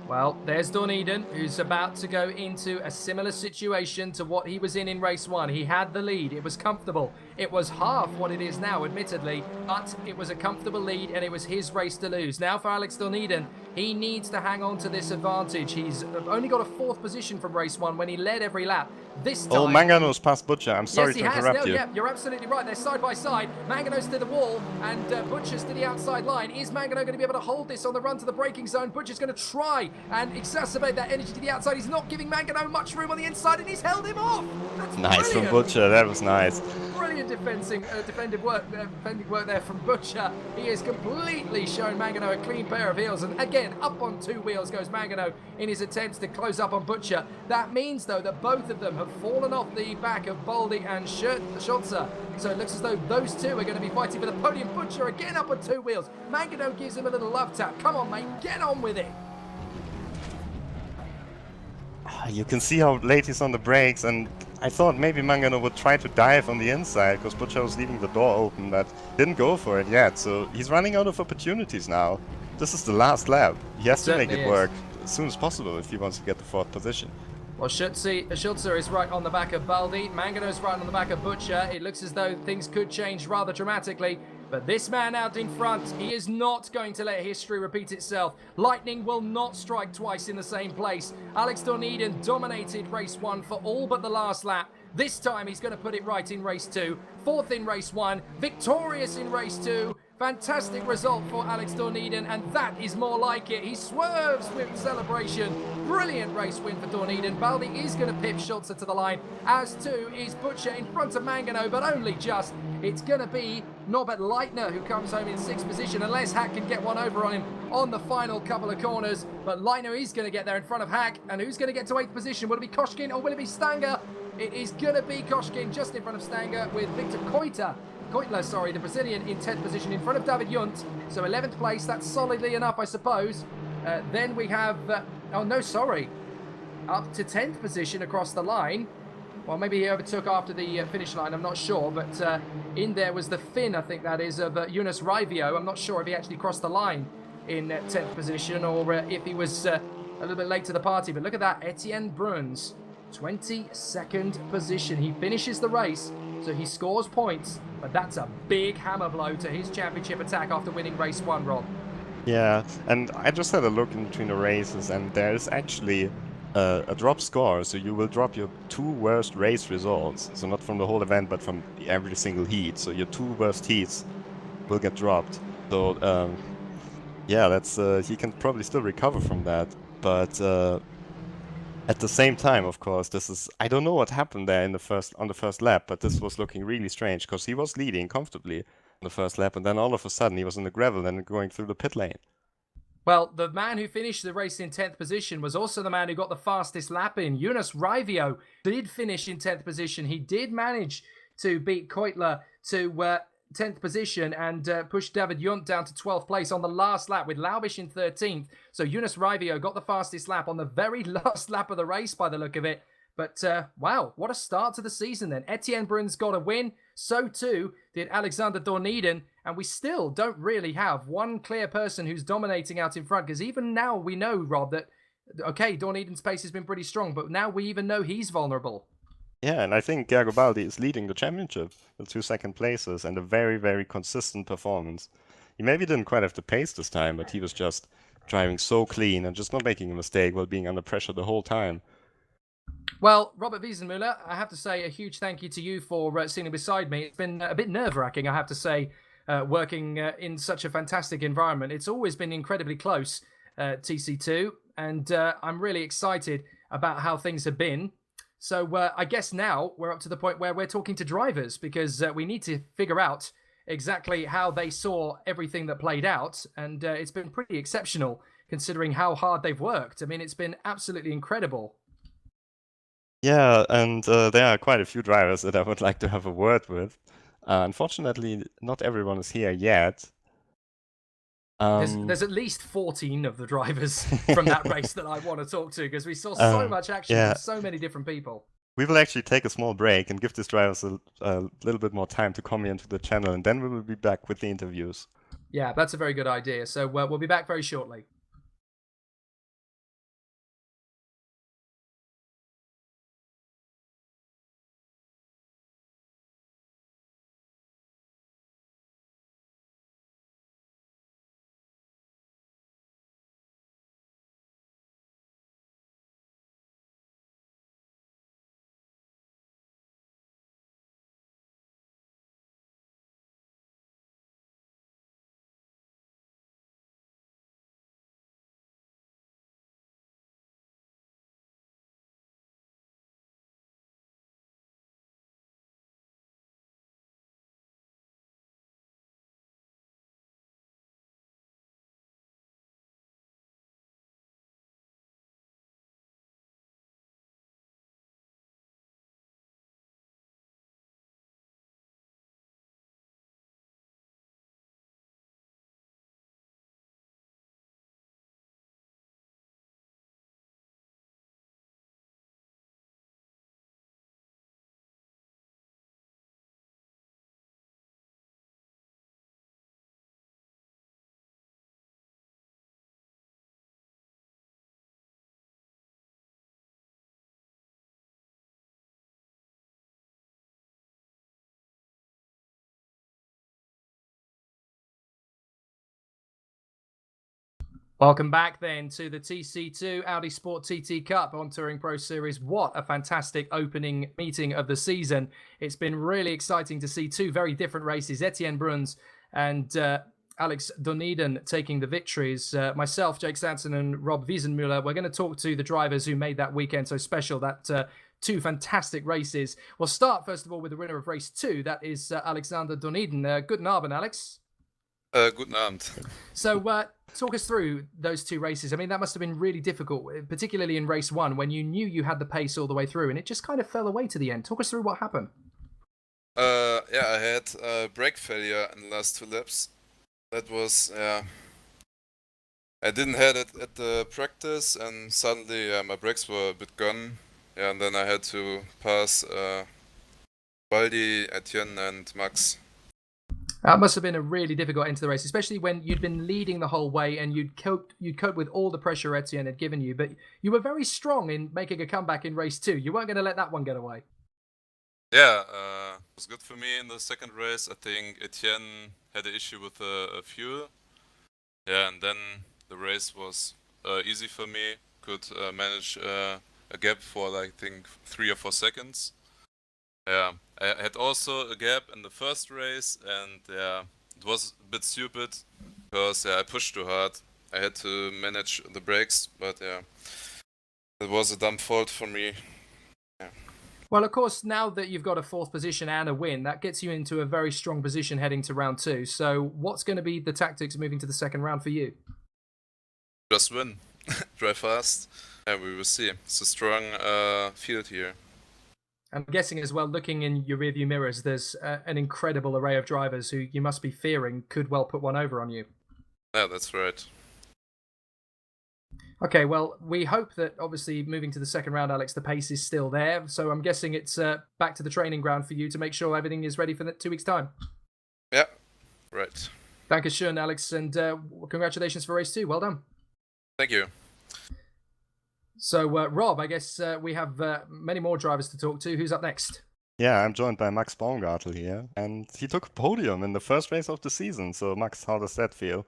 Speaker 1: Well, there's Dorneden, who's about to go into a similar situation to what he was in race one. He had the lead. It was comfortable. It was half what it is now, admittedly, but it was a comfortable lead, and it was his race to lose. Now for Alex Dorneden, he needs to hang on to this advantage. He's only got a 4th position from race one when he led every lap. This time...
Speaker 2: Oh, Mangano's past Butcher. I'm sorry to interrupt you.
Speaker 1: Yeah, you're absolutely right. They're side by side. Mangano's to the wall, and Butcher's to the outside line. Is Mangano going to be able to hold this on the run to the braking zone? Butcher's going to try and exacerbate that energy to the outside. He's not giving Mangano much room on the inside, and he's held him off. That's
Speaker 2: nice
Speaker 1: brilliant.
Speaker 2: from Butcher. That was nice.
Speaker 1: Brilliant defending work there from Butcher. He has completely shown Mangano a clean pair of heels, and again, up on 2 wheels goes Mangano in his attempts to close up on Butcher. That means, though, that both of them have fallen off the back of Baldi and Schulze. So it looks as though those two are going to be fighting for the podium. Butcher again up on 2 wheels. Mangano gives him a little love tap. Come on, mate, get on with it.
Speaker 2: You can see how late he's on the brakes, and I thought maybe Mangano would try to dive on the inside because Butcher was leaving the door open, but didn't go for it yet. So he's running out of opportunities now. This is the last lap. He has to make it work as soon as possible if he wants to get the 4th position.
Speaker 1: Well, Schulze is right on the back of Baldi. Mangano's right on the back of Butcher. It looks as though things could change rather dramatically. But this man out in front, he is not going to let history repeat itself. Lightning will not strike twice in the same place. Alex Dorneden dominated race 1 for all but the last lap. This time he's going to put it right in race 2. 4th in race 1, victorious in race 2. Fantastic result for Alex Dorneden, and that is more like it. He swerves with celebration. Brilliant race win for Dorneden. Baldi is going to pip Schulze to the line, as too is Butcher in front of Mangano, but only just. It's going to be Norbert Leitner who comes home in 6th position, unless Hack can get one over on him on the final couple of corners. But Leitner is going to get there in front of Hack, and who's going to get to 8th position? Will it be Koshkin or will it be Stanger? It is going to be Koshkin just in front of Stanger, with Victor Koitler, the Brazilian, in 10th position in front of David Junt. So 11th place, that's solidly enough, I suppose. Then we have, up to 10th position across the line. Well, maybe he overtook after the finish line, I'm not sure. But in there was the Finn, I think that is, of Jonas Raivio. I'm not sure if he actually crossed the line in 10th position or if he was a little bit late to the party. But look at that, Etienne Bruns, 22nd position. He finishes the race, so he scores points. But that's a big hammer blow to his championship attack after winning race 1, Rob.
Speaker 2: Yeah, and I just had a look in between the races, and there's actually a drop score, so you will drop your 2 worst race results. So not from the whole event, but from every single heat. So your 2 worst heats will get dropped. So yeah, that's he can probably still recover from that. But at the same time, of course, this is, I don't know what happened there on the first lap, but this was looking really strange because he was leading comfortably on the first lap, and then all of a sudden he was in the gravel and going through the pit lane.
Speaker 1: Well, the man who finished the race in 10th position was also the man who got the fastest lap in. Jonas Raivio did finish in 10th position. He did manage to beat Koitler to 10th position and push David Junt down to 12th place on the last lap with Laubish in 13th. So Jonas Raivio got the fastest lap on the very last lap of the race by the look of it. But wow, what a start to the season then. Etienne Bruns got a win. So too did Alexander Dorneden. And we still don't really have one clear person who's dominating out in front. Because even now we know, Rob, that, okay, Dorneden's pace has been pretty strong. But now we even know he's vulnerable.
Speaker 2: Yeah, and I think Garibaldi is leading the championship with 2 second places and a very, very consistent performance. He maybe didn't quite have the pace this time, but he was just driving so clean and just not making a mistake while being under pressure the whole time.
Speaker 1: Well, Robert Wiesenmüller, I have to say a huge thank you to you for sitting beside me. It's been a bit nerve-wracking, I have to say, working in such a fantastic environment. It's always been incredibly close, TC2, and I'm really excited about how things have been. So I guess now we're up to the point where we're talking to drivers because we need to figure out exactly how they saw everything that played out. And it's been pretty exceptional considering how hard they've worked. I mean, it's been absolutely incredible.
Speaker 2: Yeah, and there are quite a few drivers that I would like to have a word with. Unfortunately, not everyone is here yet.
Speaker 1: There's at least 14 of the drivers from that race that I want to talk to because we saw so much action from so many different people.
Speaker 2: We will actually take a small break and give these drivers a little bit more time to come into the channel, and then we will be back with the interviews.
Speaker 1: Yeah, that's a very good idea. So we'll be back very shortly. Welcome back then to the TC2 Audi Sport TT Cup on Touring Pro Series. What a fantastic opening meeting of the season. It's been really exciting to see two very different races, Etienne Bruns and Alex Doniden taking the victories. Myself, Jake Sanson and Rob Wiesenmüller, we're going to talk to the drivers who made that weekend so special, that two fantastic races. We'll start first of all with the winner of race 2, that is Alexander Doniden. Guten Abend, Alex.
Speaker 3: Guten Abend.
Speaker 1: So talk us through those two races. I mean, that must have been really difficult, particularly in race 1, when you knew you had the pace all the way through and it just kind of fell away to the end. Talk us through what happened.
Speaker 3: Yeah, I had brake failure in the last 2 laps. That was, I didn't have it at the practice, and suddenly my brakes were a bit gone. Yeah, and then I had to pass Baldi, Etienne, and Max.
Speaker 1: That must have been a really difficult end to the race, especially when you'd been leading the whole way and you'd coped with all the pressure Etienne had given you. But you were very strong in making a comeback in race 2. You weren't going to let that one get away.
Speaker 3: Yeah, it was good for me in the second race. I think Etienne had an issue with the fuel. Yeah, and then the race was easy for me. Could manage a gap for, like, I think 3 or 4 seconds. Yeah, I had also a gap in the first race, and yeah, it was a bit stupid because I pushed too hard. I had to manage the brakes, but yeah, it was a dumb fault for me. Yeah.
Speaker 1: Well, of course, now that you've got a 4th position and a win, that gets you into a very strong position heading to round 2. So what's going to be the tactics moving to the second round for you?
Speaker 3: Just win, drive fast, and we will see. It's a strong field here.
Speaker 1: I'm guessing as well, looking in your rearview mirrors, there's an incredible array of drivers who you must be fearing could well put one over on you.
Speaker 3: Yeah, that's right.
Speaker 1: Okay, well, we hope that obviously moving to the second round, Alex, the pace is still there. So I'm guessing it's back to the training ground for you to make sure everything is ready for 2 weeks' time.
Speaker 3: Yeah, right.
Speaker 1: Dankeschön, Alex, and congratulations for race 2. Well done.
Speaker 3: Thank you.
Speaker 1: So, Rob, I guess we have many more drivers to talk to. Who's up next?
Speaker 2: Yeah, I'm joined by Max Baumgartel here, and he took a podium in the first race of the season. So, Max, how does that feel?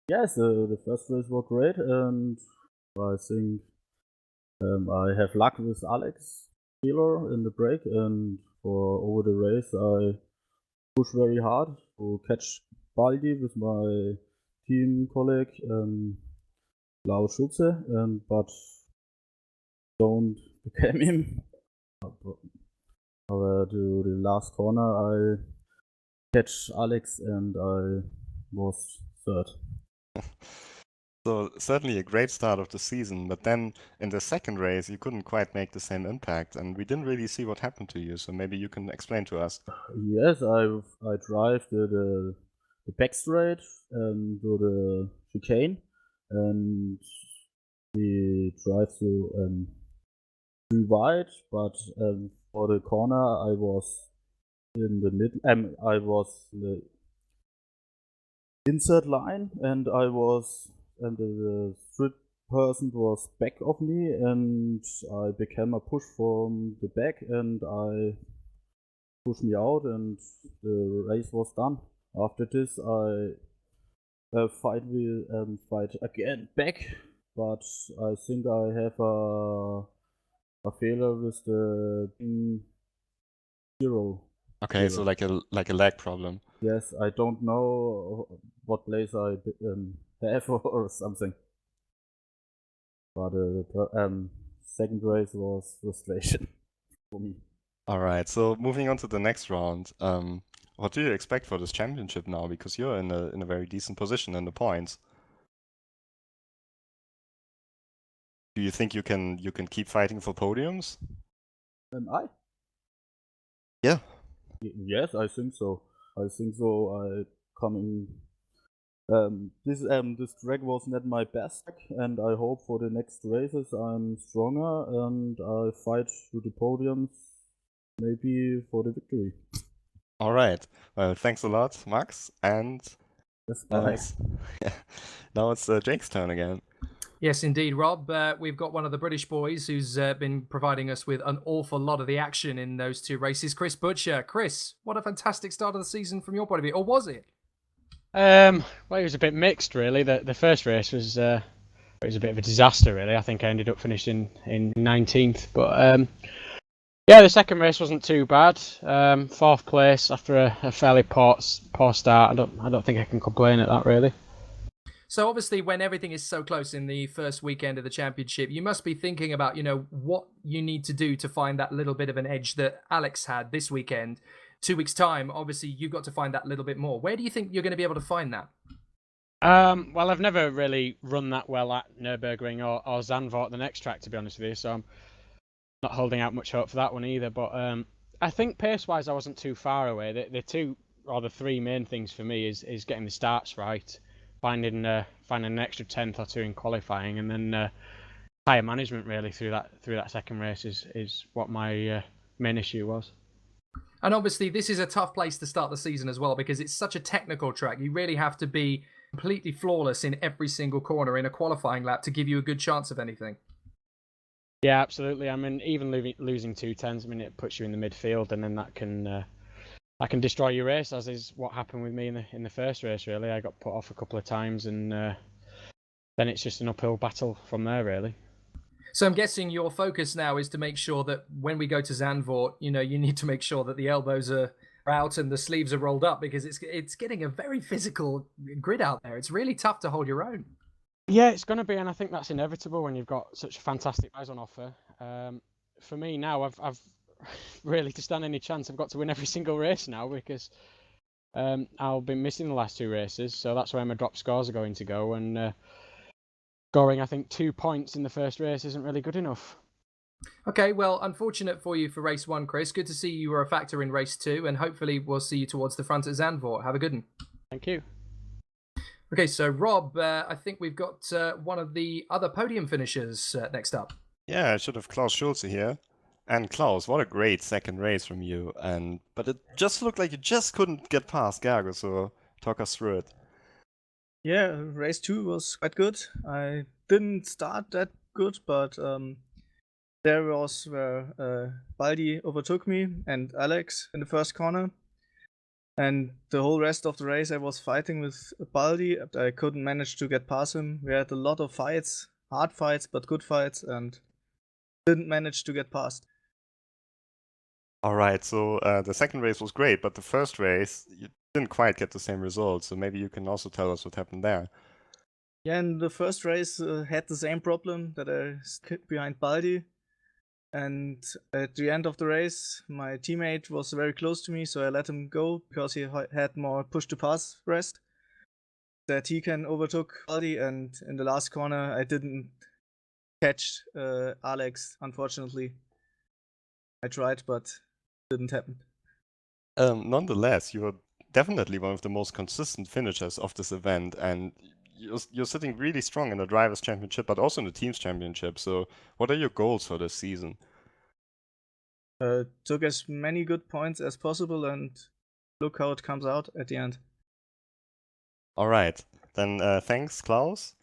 Speaker 4: Yes, the first race was great, and I think I have luck with Alex Wheeler in the brake, and for over the race I push very hard to catch Baldi with my team colleague Klaus Schutze, but don't become him. However, to the last corner I catch Alex and I was 3rd.
Speaker 2: So certainly a great start of the season, but then in the second race you couldn't quite make the same impact, and we didn't really see what happened to you. So maybe you can explain to us.
Speaker 4: Yes, I drive the back straight to the chicane, and we drive to too wide, but for the corner I was in the mid. I was the inside line, and the third person was back of me, and I became a push from the back, and I pushed me out, and the race was done. After this, I fight again back, but I think I have a failure with the 0.
Speaker 2: Okay, so like a lag problem.
Speaker 4: Yes, I don't know what place I have or something. But the second race was frustration for me.
Speaker 2: All right, so moving on to the next round. What do you expect for this championship now? Because you're in a very decent position in the points. Do you think you can keep fighting for podiums?
Speaker 4: I?
Speaker 2: Yeah.
Speaker 4: Yes, I think so. I come in. This track was not my best, and I hope for the next races I'm stronger and I fight to the podiums, maybe for the victory.
Speaker 2: All right. Well, thanks a lot, Max, and
Speaker 4: Yes, bye.
Speaker 2: now it's Jake's turn again.
Speaker 1: Yes, indeed, Rob. We've got one of the British boys who's been providing us with an awful lot of the action in those 2 races, Chris Butcher. Chris, what a fantastic start of the season from your point of view, or was it?
Speaker 5: Well, it was a bit mixed, really. The first race was it was a bit of a disaster, really. I think I ended up finishing in 19th, but yeah, the second race wasn't too bad. 4th place after a fairly poor start. I don't think I can complain at that, really.
Speaker 1: So obviously, when everything is so close in the first weekend of the championship, you must be thinking about, what you need to do to find that little bit of an edge that Alex had this weekend. 2 weeks' time, obviously, you've got to find that little bit more. Where do you think you're going to be able to find that?
Speaker 5: Well, I've never really run that well at Nürburgring or Zandvoort, the next track, to be honest with you. So I'm not holding out much hope for that one either. But I think pace-wise, I wasn't too far away. The two or the three main things for me is getting the starts right, finding an extra 10th or 2 in qualifying, and then tyre management really through that second race is what my main issue was.
Speaker 1: And obviously, this is a tough place to start the season as well because it's such a technical track. You really have to be completely flawless in every single corner in a qualifying lap to give you a good chance of anything.
Speaker 5: Yeah, absolutely. I mean, even losing 2 10s, I mean, it puts you in the midfield, and then that can destroy your race, as is what happened with me in the first race. Really, I got put off a couple of times, and then it's just an uphill battle from there, really.
Speaker 1: So I'm guessing your focus now is to make sure that when we go to Zandvoort, you need to make sure that the elbows are out and the sleeves are rolled up because it's getting a very physical grid out there. It's really tough to hold your own.
Speaker 5: Yeah, it's going to be, and I think that's inevitable when you've got such fantastic guys on offer. For me now, I've really, to stand any chance, I've got to win every single race now because I'll be missing the last 2 races, so that's where my drop scores are going to go, and scoring, I think, 2 points in the first race isn't really good enough.
Speaker 1: Okay, well, unfortunate for you for race 1, Chris. Good to see you were a factor in race 2, and hopefully we'll see you towards the front at Zandvoort. Have a good one.
Speaker 5: Thank you.
Speaker 1: Okay, so Rob, I think we've got one of the other podium finishers next up.
Speaker 2: Yeah, I should have Klaus Schulze here. And Klaus, what a great second race from you. But it just looked like you just couldn't get past Gergo, so talk us through it.
Speaker 6: Yeah, race 2 was quite good. I didn't start that good, but there was where Baldi overtook me and Alex in the first corner. And the whole rest of the race I was fighting with Baldi. I couldn't manage to get past him. We had a lot of fights, hard fights, but good fights, and didn't manage to get past.
Speaker 2: Alright, so the second race was great, but the first race, you didn't quite get the same result, so maybe you can also tell us what happened there.
Speaker 6: Yeah, in the first race had the same problem that I skipped behind Baldi. And at the end of the race, my teammate was very close to me, so I let him go because he had more push-to-pass rest. That he can overtook Baldi, and in the last corner, I didn't catch Alex, unfortunately. I tried, but it didn't happen.
Speaker 2: Nonetheless, you're definitely one of the most consistent finishers of this event, and you're sitting really strong in the Drivers' Championship, but also in the Teams' Championship. So what are your goals for this season?
Speaker 6: Took as many good points as possible, and look how it comes out at the end.
Speaker 2: All right, then thanks, Klaus.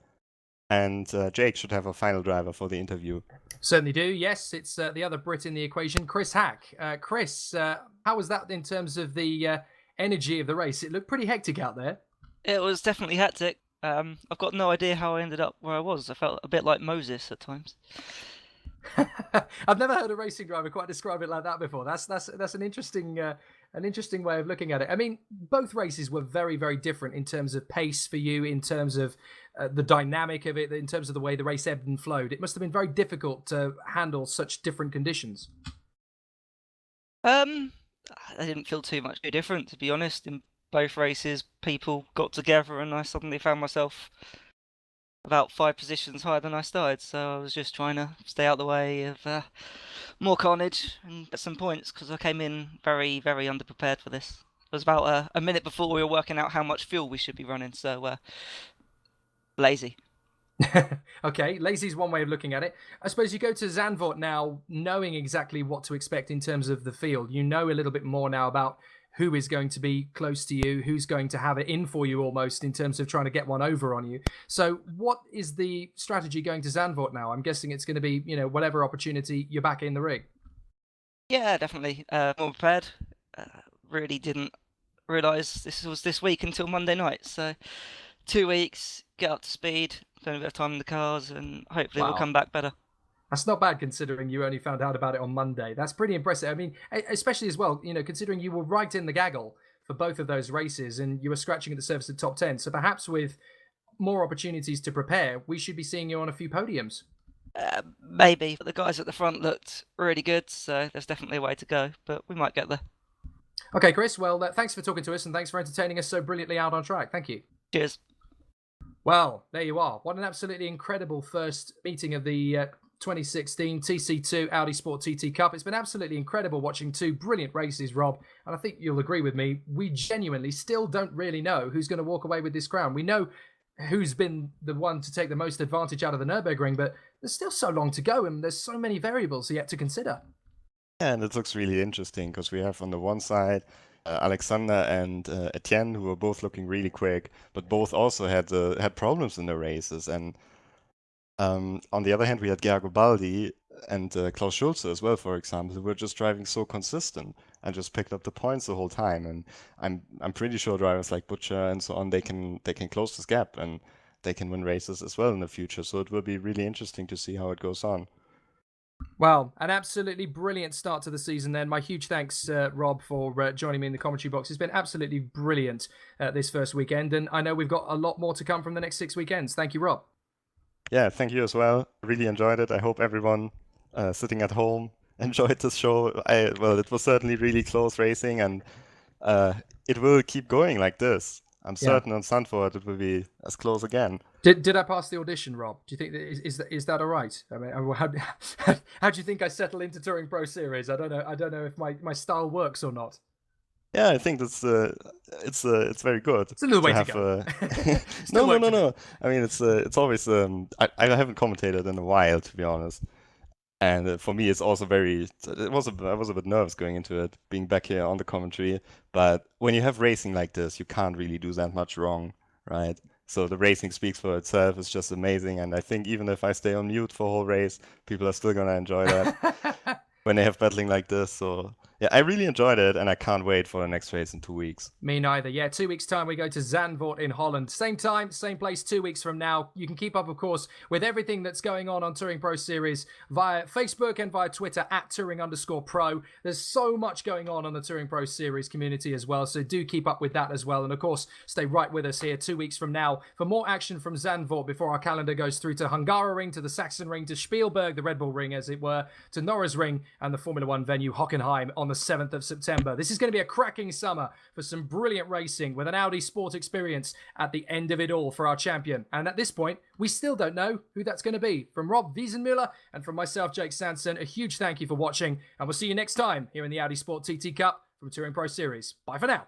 Speaker 2: And Jake should have a final driver for the interview.
Speaker 1: Certainly do. Yes, it's the other Brit in the equation, Chris Hack. Chris, how was that in terms of the energy of the race? It looked pretty hectic out there.
Speaker 7: It was definitely hectic. I've got no idea how I ended up where I was. I felt a bit like Moses at times.
Speaker 1: I've never heard a racing driver quite describe it like that before. That's an interesting way of looking at it. I mean, both races were very, very different in terms of pace for you, in terms of the dynamic of it, in terms of the way the race ebbed and flowed. It must have been very difficult to handle such different conditions.
Speaker 7: I didn't feel too much different, to be honest. In both races, people got together and I suddenly found myself about 5 positions higher than I started. So I was just trying to stay out the way of more carnage and get some points because I came in very, very underprepared for this. It was about a minute before we were working out how much fuel we should be running, so lazy.
Speaker 1: Okay, lazy is one way of looking at it. I suppose you go to Zandvoort now knowing exactly what to expect in terms of the field. You know a little bit more now about who is going to be close to you, who's going to have it in for you almost in terms of trying to get one over on you. So what is the strategy going to Zandvoort now? I'm guessing it's going to be, whatever opportunity you're back in the rig.
Speaker 7: Yeah, definitely. More prepared. Really didn't realise this was this week until Monday night. So 2 weeks, get up to speed, spend a bit of time in the cars, and hopefully we'll come back better.
Speaker 1: That's not bad considering you only found out about it on Monday. That's pretty impressive. I mean, especially as well, considering you were right in the gaggle for both of those races and you were scratching at the surface of the top 10. So perhaps with more opportunities to prepare, we should be seeing you on a few podiums.
Speaker 7: Maybe, but the guys at the front looked really good, so there's definitely a way to go, but we might get there.
Speaker 1: Okay, Chris, well, thanks for talking to us and thanks for entertaining us so brilliantly out on track. Thank you.
Speaker 7: Cheers.
Speaker 1: Well, there you are. What an absolutely incredible first meeting of the 2016 TC2 Audi Sport TT Cup. It's been absolutely incredible watching two brilliant races, Rob. And I think you'll agree with me. We genuinely still don't really know who's going to walk away with this crown. We know who's been the one to take the most advantage out of the Nürburgring, but there's still so long to go and there's so many variables yet to consider.
Speaker 2: Yeah, and it looks really interesting because we have on the one side Alexander and Etienne, who are both looking really quick, but both also had problems in their races. And on the other hand, we had Garibaldi and Klaus Schulze as well, for example, who were just driving so consistent and just picked up the points the whole time. And I'm pretty sure drivers like Butcher and so on, they can close this gap and they can win races as well in the future. So it will be really interesting to see how it goes on.
Speaker 1: Well, an absolutely brilliant start to the season then. My huge thanks, Rob, for joining me in the commentary box. It's been absolutely brilliant this first weekend, and I know we've got a lot more to come from the next 6 weekends. Thank you, Rob.
Speaker 2: Yeah, thank you as well. Really enjoyed it. I hope everyone sitting at home enjoyed this show. Well, it was certainly really close racing, and it will keep going like this. I'm certain on Zandvoort it will be as close again.
Speaker 1: Did I pass the audition, Rob? Do you think is that all right? I mean, how do you think I settle into Touring Pro Series? I don't know if my style works or not.
Speaker 2: Yeah, I think it's very good.
Speaker 1: It's a little way to go.
Speaker 2: No. I mean, it's always I haven't commentated in a while, to be honest. And for me, it's also I was a bit nervous going into it, being back here on the commentary. But when you have racing like this, you can't really do that much wrong, right? So the racing speaks for itself. It's just amazing. And I think even if I stay on mute for a whole race, people are still going to enjoy that when they have battling like this. So yeah, I really enjoyed it, and I can't wait for the next race in 2 weeks.
Speaker 1: Me neither. Yeah, 2 weeks' time we go to Zandvoort in Holland. Same time, same place, 2 weeks from now. You can keep up, of course, with everything that's going on Touring Pro Series via Facebook and via Twitter at Touring_Pro. There's so much going on the Touring Pro Series community as well, so do keep up with that as well. And of course, stay right with us here 2 weeks from now for more action from Zandvoort before our calendar goes through to Hungaroring, to the Sachsenring, to Spielberg, the Red Bull Ring as it were, to Norrisring and the Formula One venue Hockenheim on the 7th of September. This is going to be a cracking summer for some brilliant racing with an Audi Sport Experience at the end of it all for our champion. And at this point, we still don't know who that's going to be. From Rob Wiesenmüller and from myself, Jake Sanson, a huge thank you for watching, and we'll see you next time here in the Audi Sport TT Cup from Touring Pro Series. Bye for now.